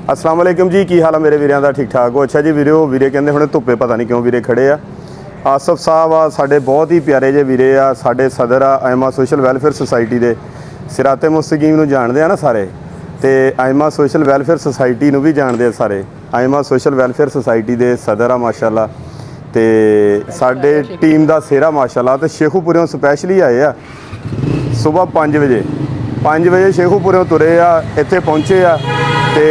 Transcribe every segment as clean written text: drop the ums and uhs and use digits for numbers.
अस्सलाम वालेकुम जी, की हाल है मेरे वीरों का? ठीक ठाक हो? अच्छा जी वीरो, वीरे कहते हुणे धुप्पे पता नहीं क्यों वीरे खड़े आ। आसफ साहब आ साडे बहुत ही प्यारे जे वीरे आ, साडे सदर आ आयमा सोशल वैलफेयर सोसाइटी दे। सिराते मुस्तकीम नूं जाणदे आ ना सारे, ते आयमा सोशल वैलफेयर सोसाइटी नूं भी जाणदे आ सारे। आयमा सोशल वैलफेयर सोसाइटी दे सदर आ माशाअल्लाह, ते साडे टीम दा सेहरा माशाअल्लाह। ते शेखूपुरों स्पैशली आए आ सुबह 5 बजे शेखूपुरों तुरे आ, इत्थे पहुँचे आ। ते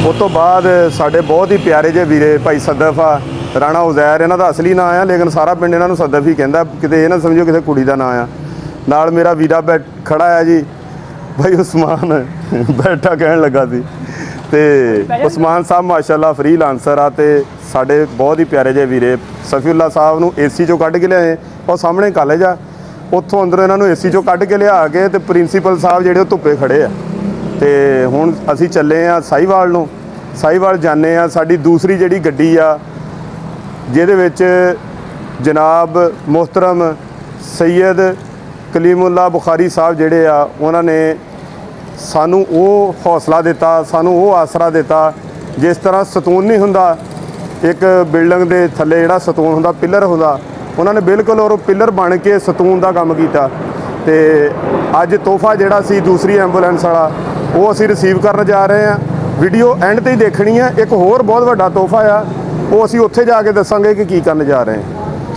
उस तो बाद साडे बहुत ही प्यारे जे वीरे भाई सदफ आ, राणा उज़ैर इन्हां दा असली नाम आ, लेकिन सारा पिंड इन्हां नूं सदफ ही कहंदा, किते ये ना समझो किसी कुड़ी दा नाम आ। नाल मेरा वीरा खड़ा है जी भाई उस्मान बैठा कहण लगा सी। ते उस्मान साहब माशाअल्लाह फ्री लांसर आ। ते साडे बहुत ही प्यारे जे वीरे सफीउल्ला साहब नूं AC चों कढ के लिआए, और सामने कॉलेज आ, उत्थों अंदरों इन्हां नूं AC चों कढ के लिया के ते प्रिंसीपल साहब जिहड़े धुप्पे खड़े आ। तो हुण असी चले आ साहिवाल नूं, साहिवाल जाने आ। साडी दूसरी जिहड़ी गड्डी आ जिहदे विच जनाब मोहतरम सैयद कलीमुल्ला बुखारी साहब जिहड़े आ, उन्हां ने सानू वो हौसला दिता, सानू वो आसरा दिता। जिस तरह सतून नहीं हुंदा, एक बिल्डिंग दे थल्ले जिहड़ा सतून हुंदा, पिलर हुंदा, उन्होंने बिल्कुल और पिलर बन के सतून का काम किया। तो अज तोहफा जिहड़ा सी दूसरी एंबूलेंस वाला वो असी रिसीव करन जा रहे हैं। वीडियो एंड ते ही देखनी है। एक होर बहुत वड्डा तोहफा आ, वो असी उत्थे जाके दसांगे कि करन जा रहे हैं।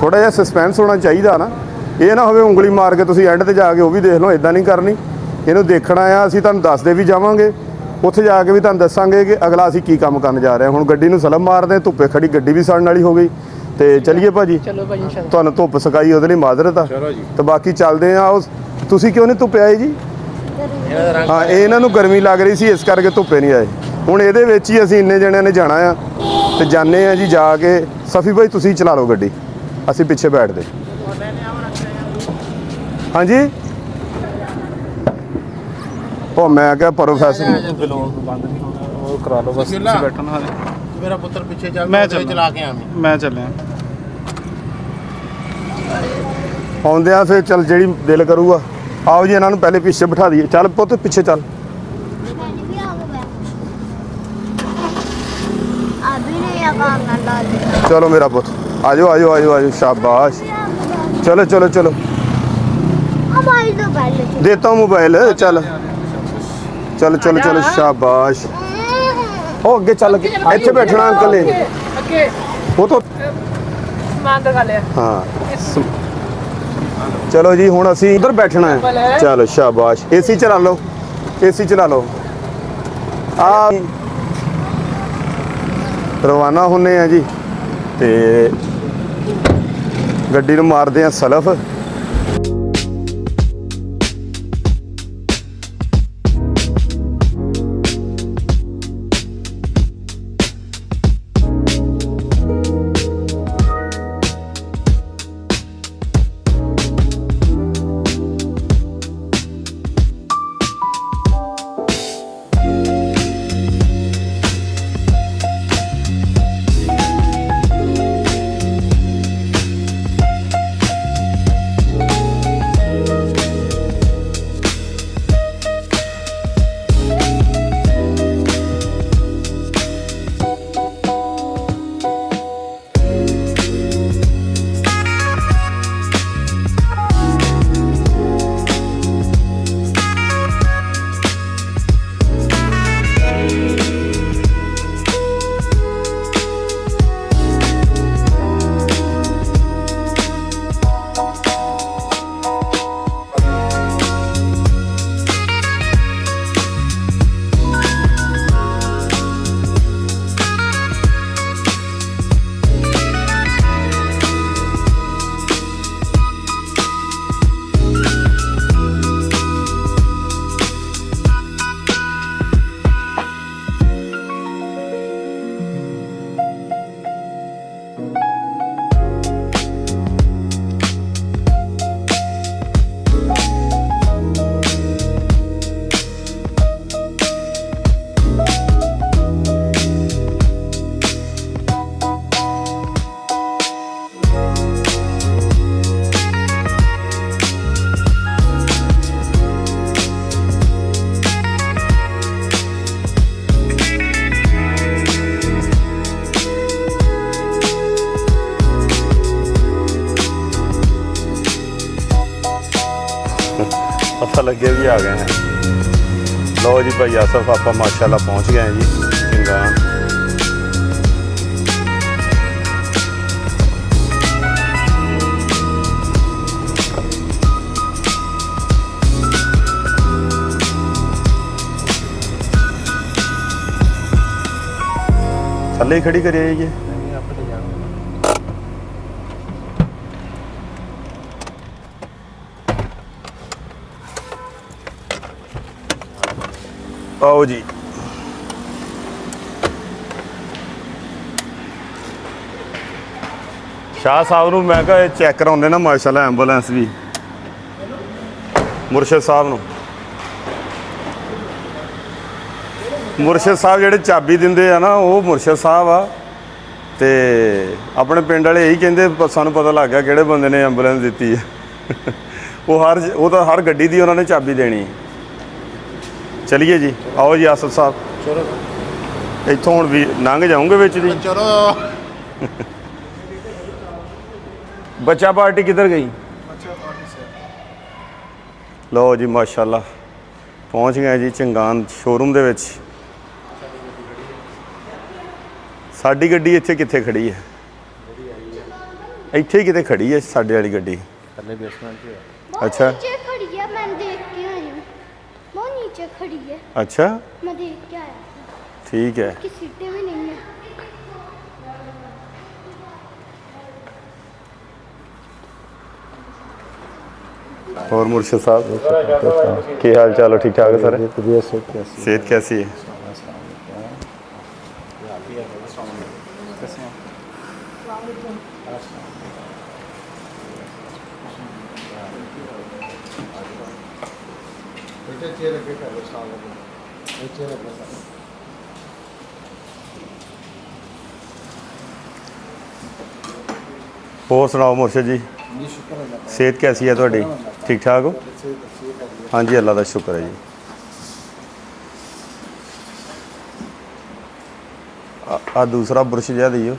थोड़ा जिहा सस्पेंस होना चाहिए ना, ये ना होवे उंगली मार के तुसीं एंड ते जाके वो भी देख लो, इदां नहीं करनी। इहनूं देखना आ, असी तुहानूं दसदे भी जावांगे, उत्थे जाके भी तुहानूं दसांगे कि अगला असी की काम करन जा रहे हैं। हुण गड्डी नूं सलम मारदे, धुप्पे खड़ी गड्डी भी सड़न वाली हो गई। तो चलिए भाजी, तुहानूं धुप्प सकाई उहदे लई माजरत आ। तो बाकी चलदे आ। तुसीं क्यों नहीं धुप्पे आए जी? हाँ, इन्हां नूं गर्मी लग रही सी, इस करके धुप्पे नहीं आए। हुण इहदे विच ही असीं इन्ने जणिਆਂ ने जाना आ, ते जाने आ जी। जाके सफ़ी भाई तुसीं चला लो गड्डी, असीं पिछे बैठदे। हाँ जी, ओ मैं क्या प्रोफैसर करा लो बस, बैठना। मेरा पुत्र पीछे चल, मैं चला के मैं चलिया आउंदे आ फिर। चल जिहड़ी दिल करूगा। आओ जी, इन्हां नूं पहले पिछे बिठा दईए। चल पुੱਤ पिछे चल। चलो मेरा पुੱਤ, आजो आजो आजो आजो, शाबाश। चलो चलो चलो, देता हूँ मोबाइल। चल चल चलो चलो, शाबाश। ओ अगे चल, इत्थे बैठना अंकल ने, वो तो हाँ। चलो जी, हुण असीं उधर बैठना है। चलो शाबाश, AC चला लो, AC चला लो। आ रवाना होने हैं जी, ते गड्डी नूं मारदे आ सलफ। ਪਤਾ ਲੱਗੇ ਵੀ ਆ ਗਏ हैं। ਲਓ ਜੀ ਭਾਈ ਆਸਫ ਆਪਾਂ ਮਾਸ਼ਾਅੱਲਾ ਪਹੁੰਚ ਗਏ ਹਾਂ ਜੀ ਚੰਗਾਨ। ਥੱਲੇ ਹੀ ਖੜੀ ਕਰਿਆ ਜੀ। ਆਓ ਜੀ ਸ਼ਾਹ ਸਾਹਿਬ ਨੂੰ ਮੈਂ ਕਿਹਾ ਚੈੱਕ ਕਰਾਉਂਦੇ ਨਾ ਮਾਸ਼ਾਅੱਲਾ ਐਂਬੂਲੈਂਸ ਵੀ ਮੁਰਸ਼ਿਦ ਸਾਹਿਬ ਨੂੰ। ਮੁਰਸ਼ਿਦ ਸਾਹਿਬ ਜਿਹੜੇ ਚਾਬੀ ਦਿੰਦੇ ਆ ਨਾ ਉਹ ਮੁਰਸ਼ਿਦ ਸਾਹਿਬ ਆ ਤੇ ਆਪਣੇ ਪਿੰਡ ਵਾਲੇ ਇਹੀ ਕਹਿੰਦੇ ਸਾਨੂੰ ਪਤਾ ਲੱਗ ਗਿਆ ਕਿਹੜੇ ਬੰਦੇ ਨੇ ਐਂਬੂਲੈਂਸ ਦਿੱਤੀ ਹੈ। ਉਹ ਤਾਂ ਹਰ ਗੱਡੀ ਦੀ ਉਹਨਾਂ ਨੇ ਚਾਬੀ ਦੇਣੀ ਹੈ। ਚਲਿਏ ਜੀ ਆਓ ਜੀ ਆਸਫ ਸਾਹਿਬ ਚਲੋ ਇੱਥੋਂ ਹੁਣ ਵੀ ਲੰਘ ਜਾਊਂਗੇ ਵਿੱਚ ਦੀ। ਚਲੋ ਬੱਚਾ ਪਾਰਟੀ ਕਿੱਧਰ ਗਈ? ਲਓ ਜੀ ਮਾਸ਼ਾਅੱਲਾ ਪਹੁੰਚ ਗਏ ਜੀ ਚੰਗਾਨ ਸ਼ੋਰੂਮ ਦੇ ਵਿੱਚ। ਸਾਡੀ ਗੱਡੀ ਇੱਥੇ ਕਿੱਥੇ ਖੜੀ ਹੈ? ਇੱਥੇ ਹੀ ਕਿਤੇ ਖੜੀ ਹੈ ਸਾਡੇ ਵਾਲੀ ਗੱਡੀ। ਥੱਲੇ ਬੇਸਮੈਂਟ 'ਚ ਹੈ। अच्छा नीचे खड़ी है, मैं देख के आई हूँ। वो नीचे खड़ी है, अच्छा मैं देख के आया था। ठीक है। उसकी सीटें भी नहीं है। और मुर्शिद साहब क्या हाल चाल हो? ठीक ठाक है सर? सेहत कैसी है? कैसे हैं? बेटे चेयर रखे कर लो सामने चेयर रखे और सुनाओ मुर्शिद जी जी शुक्र है सेहत कैसी है थोड़ी? ठीक ठाक हो? हाँ जी अल्लाह का शुक्र है जी। आ दूसरा बुरश जिहा दियो।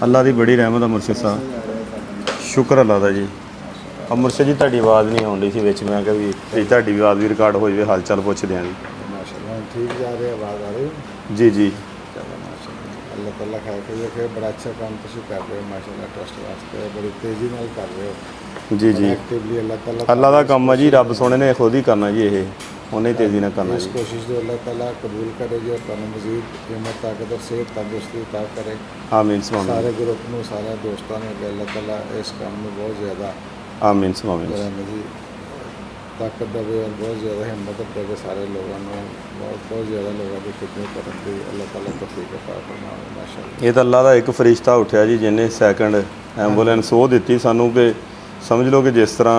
अल्लाह की बड़ी रहमत है मुर्शिद साहब शुक्र अल्लाह का जी। अब मुर्शिद जी ਤੁਹਾਡੀ आवाज़ नहीं आउंदी सी विच मैं कहा भी ਤੁਹਾਡੀ आवाज़ भी रिकॉर्ड हो जाए हाल चाल पुछदे ਆਂ जी। माशाल्लाह ठीक जा रहे आवाज़ आ रही जी जी चलो माशाल्लाह अल्लाह ताला खैर करे कि बड़ा अच्छा काम तुम कर रहे हो माशाल्लाह ट्रस्ट वास्ते बड़ी तेज़ी नाल कर रहे हो जी जी एक्टिवली अल्लाह ताला अल्लाह का काम है जी रब सोने ने खुद ही करना जी ये उन्हें तेज़ी ना करना इस जी। कोशिश जो अल्लाह ताला कबूल करेगी और तुम मजीद हिम्मत ताकत और सेहत तंदुरुस्ती अता करे आमीन सुभान सारे ग्रुप में सारे दोस्तों ने अल्लाह ताला इस काम में बहुत ज़्यादा आमीन सुभान जी ताकत देवे और बहुत ज़्यादा हिम्मत देवे सारे लोगों को बहुत ज़्यादा लोगों की खिदमत करने की अल्लाह ताला तौफीक अता फरमावे माशाअल्लाह। ये तो अल्लाह का एक फरिश्ता उठा जी जिन्हें सैकंड एंबूलेंस वो दी सानू कि समझ लो कि जिस तरह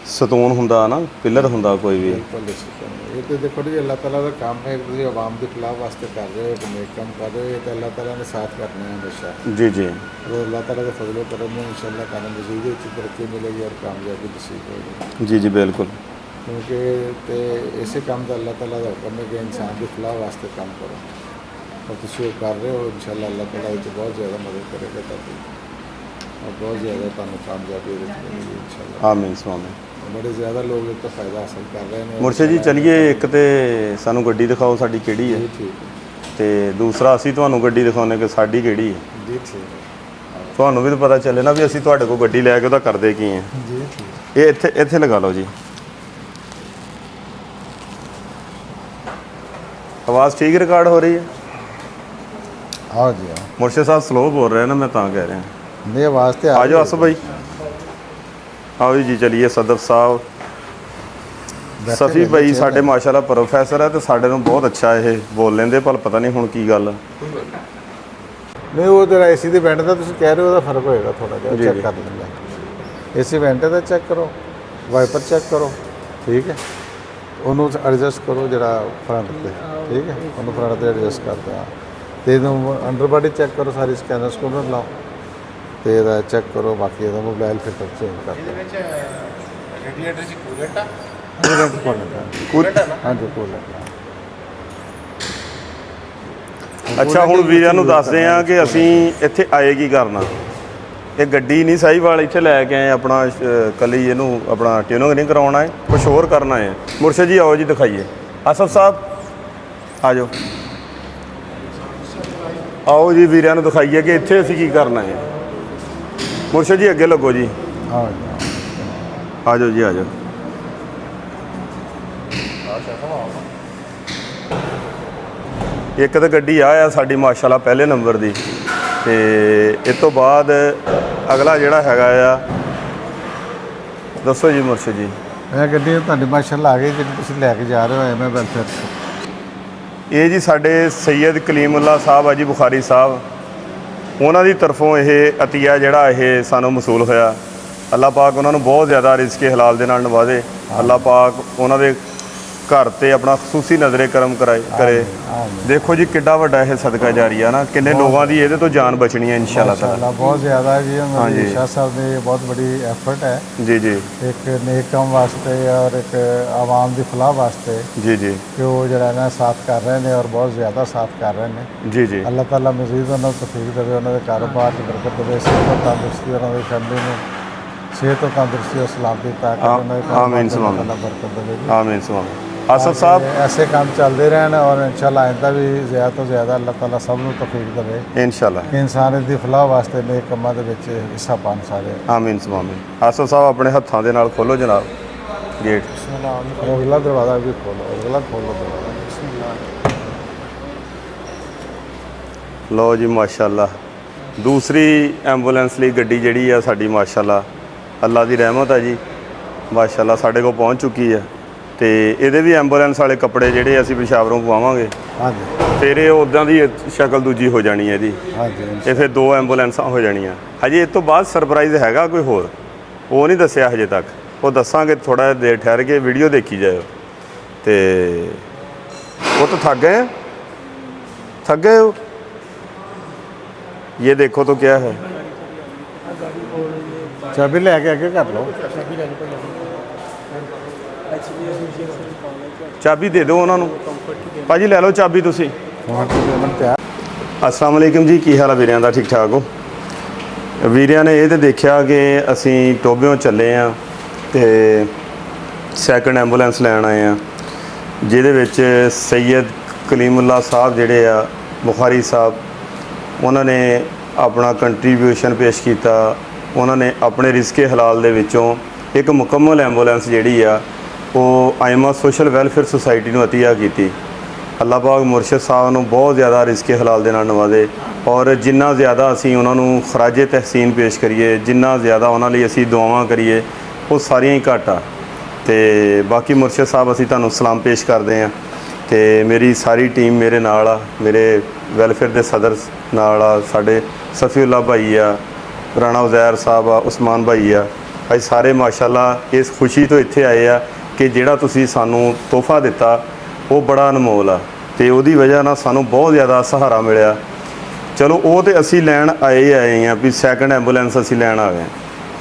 सतून हुंदा ना पिलर हुंदा कोई भी। बिल्कुल ये तो देखो जी अल्लाह ताला का काम है कि आवाम के खिलाफ वास्ते कर रहे हो एक नेक काम कर रहे हो ये तो अल्लाह ताला ने साथ करना है हमेशा जी जी और अल्लाह ताला के फजल व करम में इंशाअल्लाह ताला मज़ीद अच्छी तरक्की मिलेगी और कामयाबी नसीब होगी जी जी बिल्कुल क्योंकि ते इसे काम का अल्लाह ताला का हुक्म है कि इंसान के खिलाफ वास्ते काम करो और तुम वो कर रहे हो इंशाअल्लाह अल्लाह ताला ये बहुत ज़्यादा मदद करेगा ताकि और बहुत ज़्यादा तुम कामयाबी मिलेगी इंशाअल्लाह आमीन सुभान। बड़े ज़्यादा लोग इसका फ़ायदा हासिल कर रहे हैं मुर्शिद जी चलिए एक तो सानू गड्डी दिखाओ साडी किहड़ी है जी ठीक है ते दूसरा असी तुहानू गड्डी दिखाउने कि साडी किहड़ी है जी ठीक है ਤੁਹਾਨੂੰ ਵੀ ਤਾਂ ਪਤਾ ਚੱਲੇ ਨਾ ਵੀ ਅਸੀਂ ਤੁਹਾਡੇ ਕੋਲ ਗੱਡੀ ਲੈ ਕੇ ਉਹਦਾ ਕਰਦੇ ਕੀ ਹੈ। जी ठीक ਇਹ ਇੱਥੇ ਲਗਾ ਲਓ ਜੀ ਆਵਾਜ਼ ਠੀਕ ਰਿਕਾਰਡ ਹੋ ਰਹੀ ਹੈ। हाँ जी हाँ ਮੁਰਸ਼ਿਦ ਸਾਹਿਬ ਸਲੋ ਬੋਲ ਰਹੇ ਨੇ मैं ਤਾਂ ਕਹਿ ਰਿਹਾ नहीं आवाज़ तो आ जाओ आसफ भाई आओ जी चलिए सदर साहब ਸਫੀ ਭਾਈ ਸਾਡੇ ਮਾਸ਼ਾਅੱਲਾ ਪ੍ਰੋਫੈਸਰ ਹੈ ਤੇ ਸਾਡੇ ਨੂੰ ਬਹੁਤ ਅੱਛਾ ਇਹ ਬੋਲ ਲੈਂਦੇ ਪਰ ਪਤਾ ਨਹੀਂ ਹੁਣ ਕੀ ਗੱਲ नहीं वो तेरा एसी ਦੇ ਵੈਂਟ ਦਾ ਤੁਸੀਂ ਕਹਿ ਰਹੇ ਹੋ ਉਹਦਾ ਫਰਕ ਹੋਏਗਾ ਥੋੜਾ ਜਿਹਾ ਜੀ, ਚੈੱਕ ਜੀ। ਕਰ ਲੈਂਦਾ ਏਸੀ ਵੈਂਟ ਦਾ ਚੈੱਕ ਕਰੋ ਵਾਈਪਰ ਚੈੱਕ ਕਰੋ ਠੀਕ ਹੈ ਉਹਨੂੰ ਐਡਜਸਟ ਕਰੋ ਜਿਹੜਾ ਫਰੰਟ ਤੇ ਠੀਕ ਹੈ ਉਹਨੂੰ ਫਰੰਟ ਤੇ ਐਡਜਸਟ ਕਰਦਾ ਤੇ ਇਹਨੂੰ ਅੰਡਰ ਬਾਡੀ ਚੈੱਕ ਕਰੋ ਸਾਰੀ ਸਕੈਨਰ ਸਕੂਨਰ ਲਾਓ ਤੇ ਇਹਦਾ ਚੈੱਕ ਕਰੋ ਬਾਕੀ ਇਹਦਾ ਮੋਬਾਈਲ ਫਿਲਟਰ ਚੇਂਜ ਕਰ ਦਿਓ ਰੇਡੀਏਟਰ 'ਚ ਕੂਲੈਂਟ ਆ ਕੂਲੈਂਟ ਲੱਗਾ ਹਾਂਜੀ ਕੂਲੈਂਟ। ਅੱਛਾ, ਹੁਣ ਵੀਰਾਂ ਨੂੰ ਦੱਸਦੇ ਆ ਕਿ ਅਸੀਂ ਇੱਥੇ ਆਏ ਕੀ ਕਰਨਾ। ਇਹ ਗੱਡੀ ਨਹੀਂ ਸਾਹੀਵਾਲ ਇੱਥੇ ਲੈ ਕੇ ਆਏ ਆਪਣਾ ਕੱਲੀ ਇਹਨੂੰ ਆਪਣਾ ਟਿਊਨਿੰਗ ਨਹੀਂ ਕਰਾਉਣਾ ਹੈ, ਕੁਛ ਹੋਰ ਕਰਨਾ ਹੈ। ਮੁਰਸ਼ਦ ਜੀ ਆਓ ਜੀ ਦਿਖਾਈਏ। ਆਸਫ ਸਾਹਿਬ ਆ ਜਾਓ, ਆਓ ਜੀ ਵੀਰਾਂ ਨੂੰ ਦਿਖਾਈਏ ਕਿ ਇੱਥੇ ਅਸੀਂ ਕੀ ਕਰਨਾ ਹੈ। ਮੁਰਸ਼ਦ ਜੀ ਅੱਗੇ ਲੱਗੋ ਜੀ, ਹਾਂ ਆ ਜਾਓ ਜੀ ਆ ਜਾਓ। ਇੱਕ ਤਾਂ ਗੱਡੀ ਆ ਸਾਡੀ ਮਾਸ਼ਾਅੱਲਾ ਪਹਿਲੇ ਨੰਬਰ ਦੀ, ਤੇ ਇਸ ਤੋਂ ਬਾਅਦ ਅਗਲਾ ਜਿਹੜਾ ਹੈਗਾ ਆ, ਦੱਸੋ ਜੀ ਮੁਰਸ਼ਦ ਜੀ। ਇਹ ਗੱਡੀ ਤੁਹਾਡੀ ਮਾਸ਼ਾਅੱਲਾ ਆ ਗਈ ਜਿਹੜੀ ਤੁਸੀਂ ਲੈ ਕੇ ਜਾ ਰਹੇ ਹੋ ਐਵੇਂ ਵੈਲਫੇਅਰ। ਇਹ ਜੀ ਸਾਡੇ ਸੈਯਦ ਕਲੀਮੁੱਲਾ ਸਾਹਿਬ ਆ ਜੀ ਬੁਖਾਰੀ ਸਾਹਿਬ, ਉਹਨਾਂ ਦੀ ਤਰਫੋਂ ਇਹ ਅਤੀਆ ਜਿਹੜਾ ਇਹ ਸਾਨੂੰ ਮਸੂਲ ਹੋਇਆ। ਅੱਲਾਹ ਪਾਕ ਉਹਨਾਂ ਨੂੰ ਬਹੁਤ ਜ਼ਿਆਦਾ ਰਿਜ਼ਕੇ ਹਲਾਲ ਦੇ ਨਾਲ ਨਵਾਜ਼ੇ। ਅੱਲਾਹ ਪਾਕ ਉਹਨਾਂ ਦੇ ਘਰ ਤੇ ਆਪਣਾ ਖਸੂਸੀ ਨਜ਼ਰੇ ਕਰਮ ਕਰੇ। ਦੇਖੋ ਜੀ ਕਿੱਡਾ ਵੱਡਾ ਇਹ ਸਦਕਾ ਜਾਰੀ ਆ ਨਾ, ਕਿੰਨੇ ਲੋਕਾਂ ਦੀ ਇਹਦੇ ਤੋਂ ਜਾਨ ਬਚਣੀ ਹੈ ਇੰਸ਼ਾਅੱਲਾ ਤਾਲਾ। ਬਹੁਤ ਜ਼ਿਆਦਾ ਜੀ ਹਮਾਰੇ ਸ਼ਾਹ ਸਾਹਿਬ ਦੀ ਬਹੁਤ ਬੜੀ ਐਫਰਟ ਹੈ ਜੀ ਜੀ, ਇੱਕ ਨੇਕ ਕੰਮ ਵਾਸਤੇ ਔਰ ਇੱਕ ਆਵਾਮ ਦੀ ਫਲਾਹ ਵਾਸਤੇ ਜੀ ਜੀ, ਕਿ ਉਹ ਜਿਹੜਾ ਨਾ ਸਾਥ ਕਰ ਰਹੇ ਨੇ ਔਰ ਬਹੁਤ ਜ਼ਿਆਦਾ ਸਾਥ ਕਰ ਰਹੇ ਨੇ। ਜੀ ਜੀ, ਅੱਲਾਹ ਤਾਲਾ ਮਜ਼ੀਦ ਉਹਨਾਂ ਨੂੰ ਤੌਫੀਕ ਦੇਵੇ, ਉਹਨਾਂ ਦੇ ਕਾਰੋਬਾਰ 'ਚ ਬਰਕਤ ਦੇਵੇ, ਸਿਹਤ ਤੰਦਰੁਸਤੀ ਉਹਨਾਂ ਦੀ ਫੈਮਿਲੀ ਨੂੰ ਸਿਹਤ और तंदुरुस्ती और सलामती आमीन सुभान बरकत देवे। आमीन सुभान। आसफ साहब ऐसे काम चलते रहन और इंशाल्लाह आइंदा भी ज़्यादा तो ज़्यादा अल्लाह ताला सब नूं तौफीक देवे इंशाल्लाह कि इंसान दी फलाह वास्ते नेक कामां दे विच हिस्सा पान सारे। आमीन सुभान। आसफ साहब अपने हत्थां दे नाल खोलो जनाब गेट। अगला दरवाज़ा भी खोलो, अगला खोलो दरवाज़ा। लो जी माशाल्लाह दूसरी एंबूलेंस ਲਈ ਗੱਡੀ ਜਿਹੜੀ ਆ ਸਾਡੀ ਮਾਸ਼ਾਅੱਲਾ ਅੱਲਾ ਦੀ ਰਹਿਮਤ ਆ ਜੀ, ਮਾਸ਼ਾਅੱਲਾ ਸਾਡੇ ਕੋਲ ਪਹੁੰਚ ਚੁੱਕੀ ਆ। ਤੇ ਇਹਦੇ ਵੀ ਐਂਬੂਲੈਂਸ ਵਾਲੇ ਕੱਪੜੇ ਜਿਹੜੇ ਅਸੀਂ ਪਿਸ਼ਾਵਰੋਂ ਪਵਾਵਾਂਗੇ। ਹਾਂਜੀ ਫਿਰ ਇਹ ਉੱਦਾਂ ਦੀ ਸ਼ਕਲ ਦੂਜੀ ਹੋ ਜਾਣੀ ਹੈ ਇਹਦੀ। ਹਾਂਜੀ ਇਹ ਫਿਰ 2 ਐਂਬੂਲੈਂਸਾਂ ਹੋ ਜਾਣੀਆਂ। ਹਜੇ ਇਸ ਤੋਂ ਬਾਅਦ ਸਰਪ੍ਰਾਈਜ਼ ਹੈਗਾ ਕੋਈ ਹੋਰ, ਉਹ ਨਹੀਂ ਦੱਸਿਆ ਹਜੇ ਤੱਕ, ਉਹ ਦੱਸਾਂਗੇ ਥੋੜਾ ਜਿਹਾ ਦੇਰ ਠਹਿਰ ਕੇ, ਵੀਡੀਓ ਦੇਖੀ ਜਾਇਓ। ਤੇ ਉਹ ਤਾਂ थक गए हो। ये देखो तो क्या है, चाबी लेके आगे कर लो। ਚਾਬੀ ਦੇ ਦਿਓ ਉਹਨਾਂ ਨੂੰ ਭਾਜੀ, ਲੈ ਲਓ ਚਾਬੀ ਤੁਸੀਂ। वहाँ पे पेमेंट तैयार। अस्सलाम वालेकुम जी, ਕੀ ਹਾਲ ਆ ਵੀਰਿਆਂ ਦਾ? ਠੀਕ ਠਾਕ ਹੋ? ਵੀਰਿਆਂ ਨੇ ਇਹ ਤੇ ਦੇਖਿਆ ਕਿ ਅਸੀਂ ਟੋਬਿਓਂ ਚੱਲੇ ਆ ਤੇ ਸੈਕੰਡ ਐਂਬੂਲੈਂਸ ਲੈਣ ਆਏ ਆ, ਜਿਹਦੇ ਵਿੱਚ ਸੈਯਦ ਕਲੀਮੁੱਲਾ ਸਾਹਿਬ ਜਿਹੜੇ ਆ ਬੁਖਾਰੀ ਸਾਹਿਬ, ਉਹਨਾਂ ਨੇ ਆਪਣਾ ਕੰਟਰੀਬਿਊਸ਼ਨ ਪੇਸ਼ ਕੀਤਾ। ਉਹਨਾਂ ਨੇ ਆਪਣੇ ਰਿਜ਼ਕੇ ਹਲਾਲ ਦੇ ਵਿੱਚੋਂ ਇੱਕ ਮੁਕੰਮਲ ਐਂਬੂਲੈਂਸ ਜਿਹੜੀ ਆ ਉਹ ਆਇਮਾ ਸੋਸ਼ਲ ਵੈਲਫੇਅਰ ਸੁਸਾਇਟੀ ਨੂੰ ਅਤੀਆ ਕੀਤੀ। ਅੱਲਾਹ ਪਾਕ ਮੁਰਸ਼ਿਦ ਸਾਹਿਬ ਨੂੰ ਬਹੁਤ ਜ਼ਿਆਦਾ ਰਿਜ਼ਕੇ ਹਲਾਲ ਦੇ ਨਾਲ ਨਵਾਜ਼ੇ, ਔਰ ਜਿੰਨਾ ਜ਼ਿਆਦਾ ਅਸੀਂ ਉਹਨਾਂ ਨੂੰ ਖਰਾਜੇ ਤਹਿਸੀਨ ਪੇਸ਼ ਕਰੀਏ, ਜਿੰਨਾ ਜ਼ਿਆਦਾ ਉਹਨਾਂ ਲਈ ਅਸੀਂ ਦੁਆਵਾਂ ਕਰੀਏ, ਉਹ ਸਾਰੀਆਂ ਹੀ ਘੱਟ ਆ। ਤੇ ਬਾਕੀ ਮੁਰਸ਼ਿਦ ਸਾਹਿਬ ਅਸੀਂ ਤੁਹਾਨੂੰ ਸਲਾਮ ਪੇਸ਼ ਕਰਦੇ ਹਾਂ। ਤੇ ਮੇਰੀ ਸਾਰੀ ਟੀਮ ਮੇਰੇ ਨਾਲ ਆ, ਮੇਰੇ ਵੈਲਫੇਅਰ ਦੇ ਸਦਰ ਨਾਲ ਆ, ਸਾਡੇ ਸਫੀਉੱਲਾ ਭਾਈ ਆ, ਰਾਣਾ ਉਜ਼ੈਰ ਸਾਹਿਬ ਆ, ਉਸਮਾਨ ਭਾਈ ਆ। ਅਸੀਂ ਸਾਰੇ ਮਾਸ਼ਾਅੱਲਾ ਇਸ ਖੁਸ਼ੀ ਤੋਂ ਇੱਥੇ ਆਏ ਆ ਕਿ ਜਿਹੜਾ ਤੁਸੀਂ ਸਾਨੂੰ ਤੋਹਫਾ ਦਿੱਤਾ ਉਹ ਬੜਾ ਅਨਮੋਲ ਆ, ਤੇ ਉਹਦੀ ਵਜ੍ਹਾ ਨਾਲ ਸਾਨੂੰ ਬਹੁਤ ਜ਼ਿਆਦਾ ਸਹਾਰਾ ਮਿਲਿਆ। ਚਲੋ ਉਹ ਤੇ ਅਸੀਂ ਲੈਣ ਆਏ ਆ ਵੀ ਸੈਕੰਡ ਐਂਬੂਲੈਂਸ ਅਸੀਂ ਲੈਣ ਆ ਗਏ।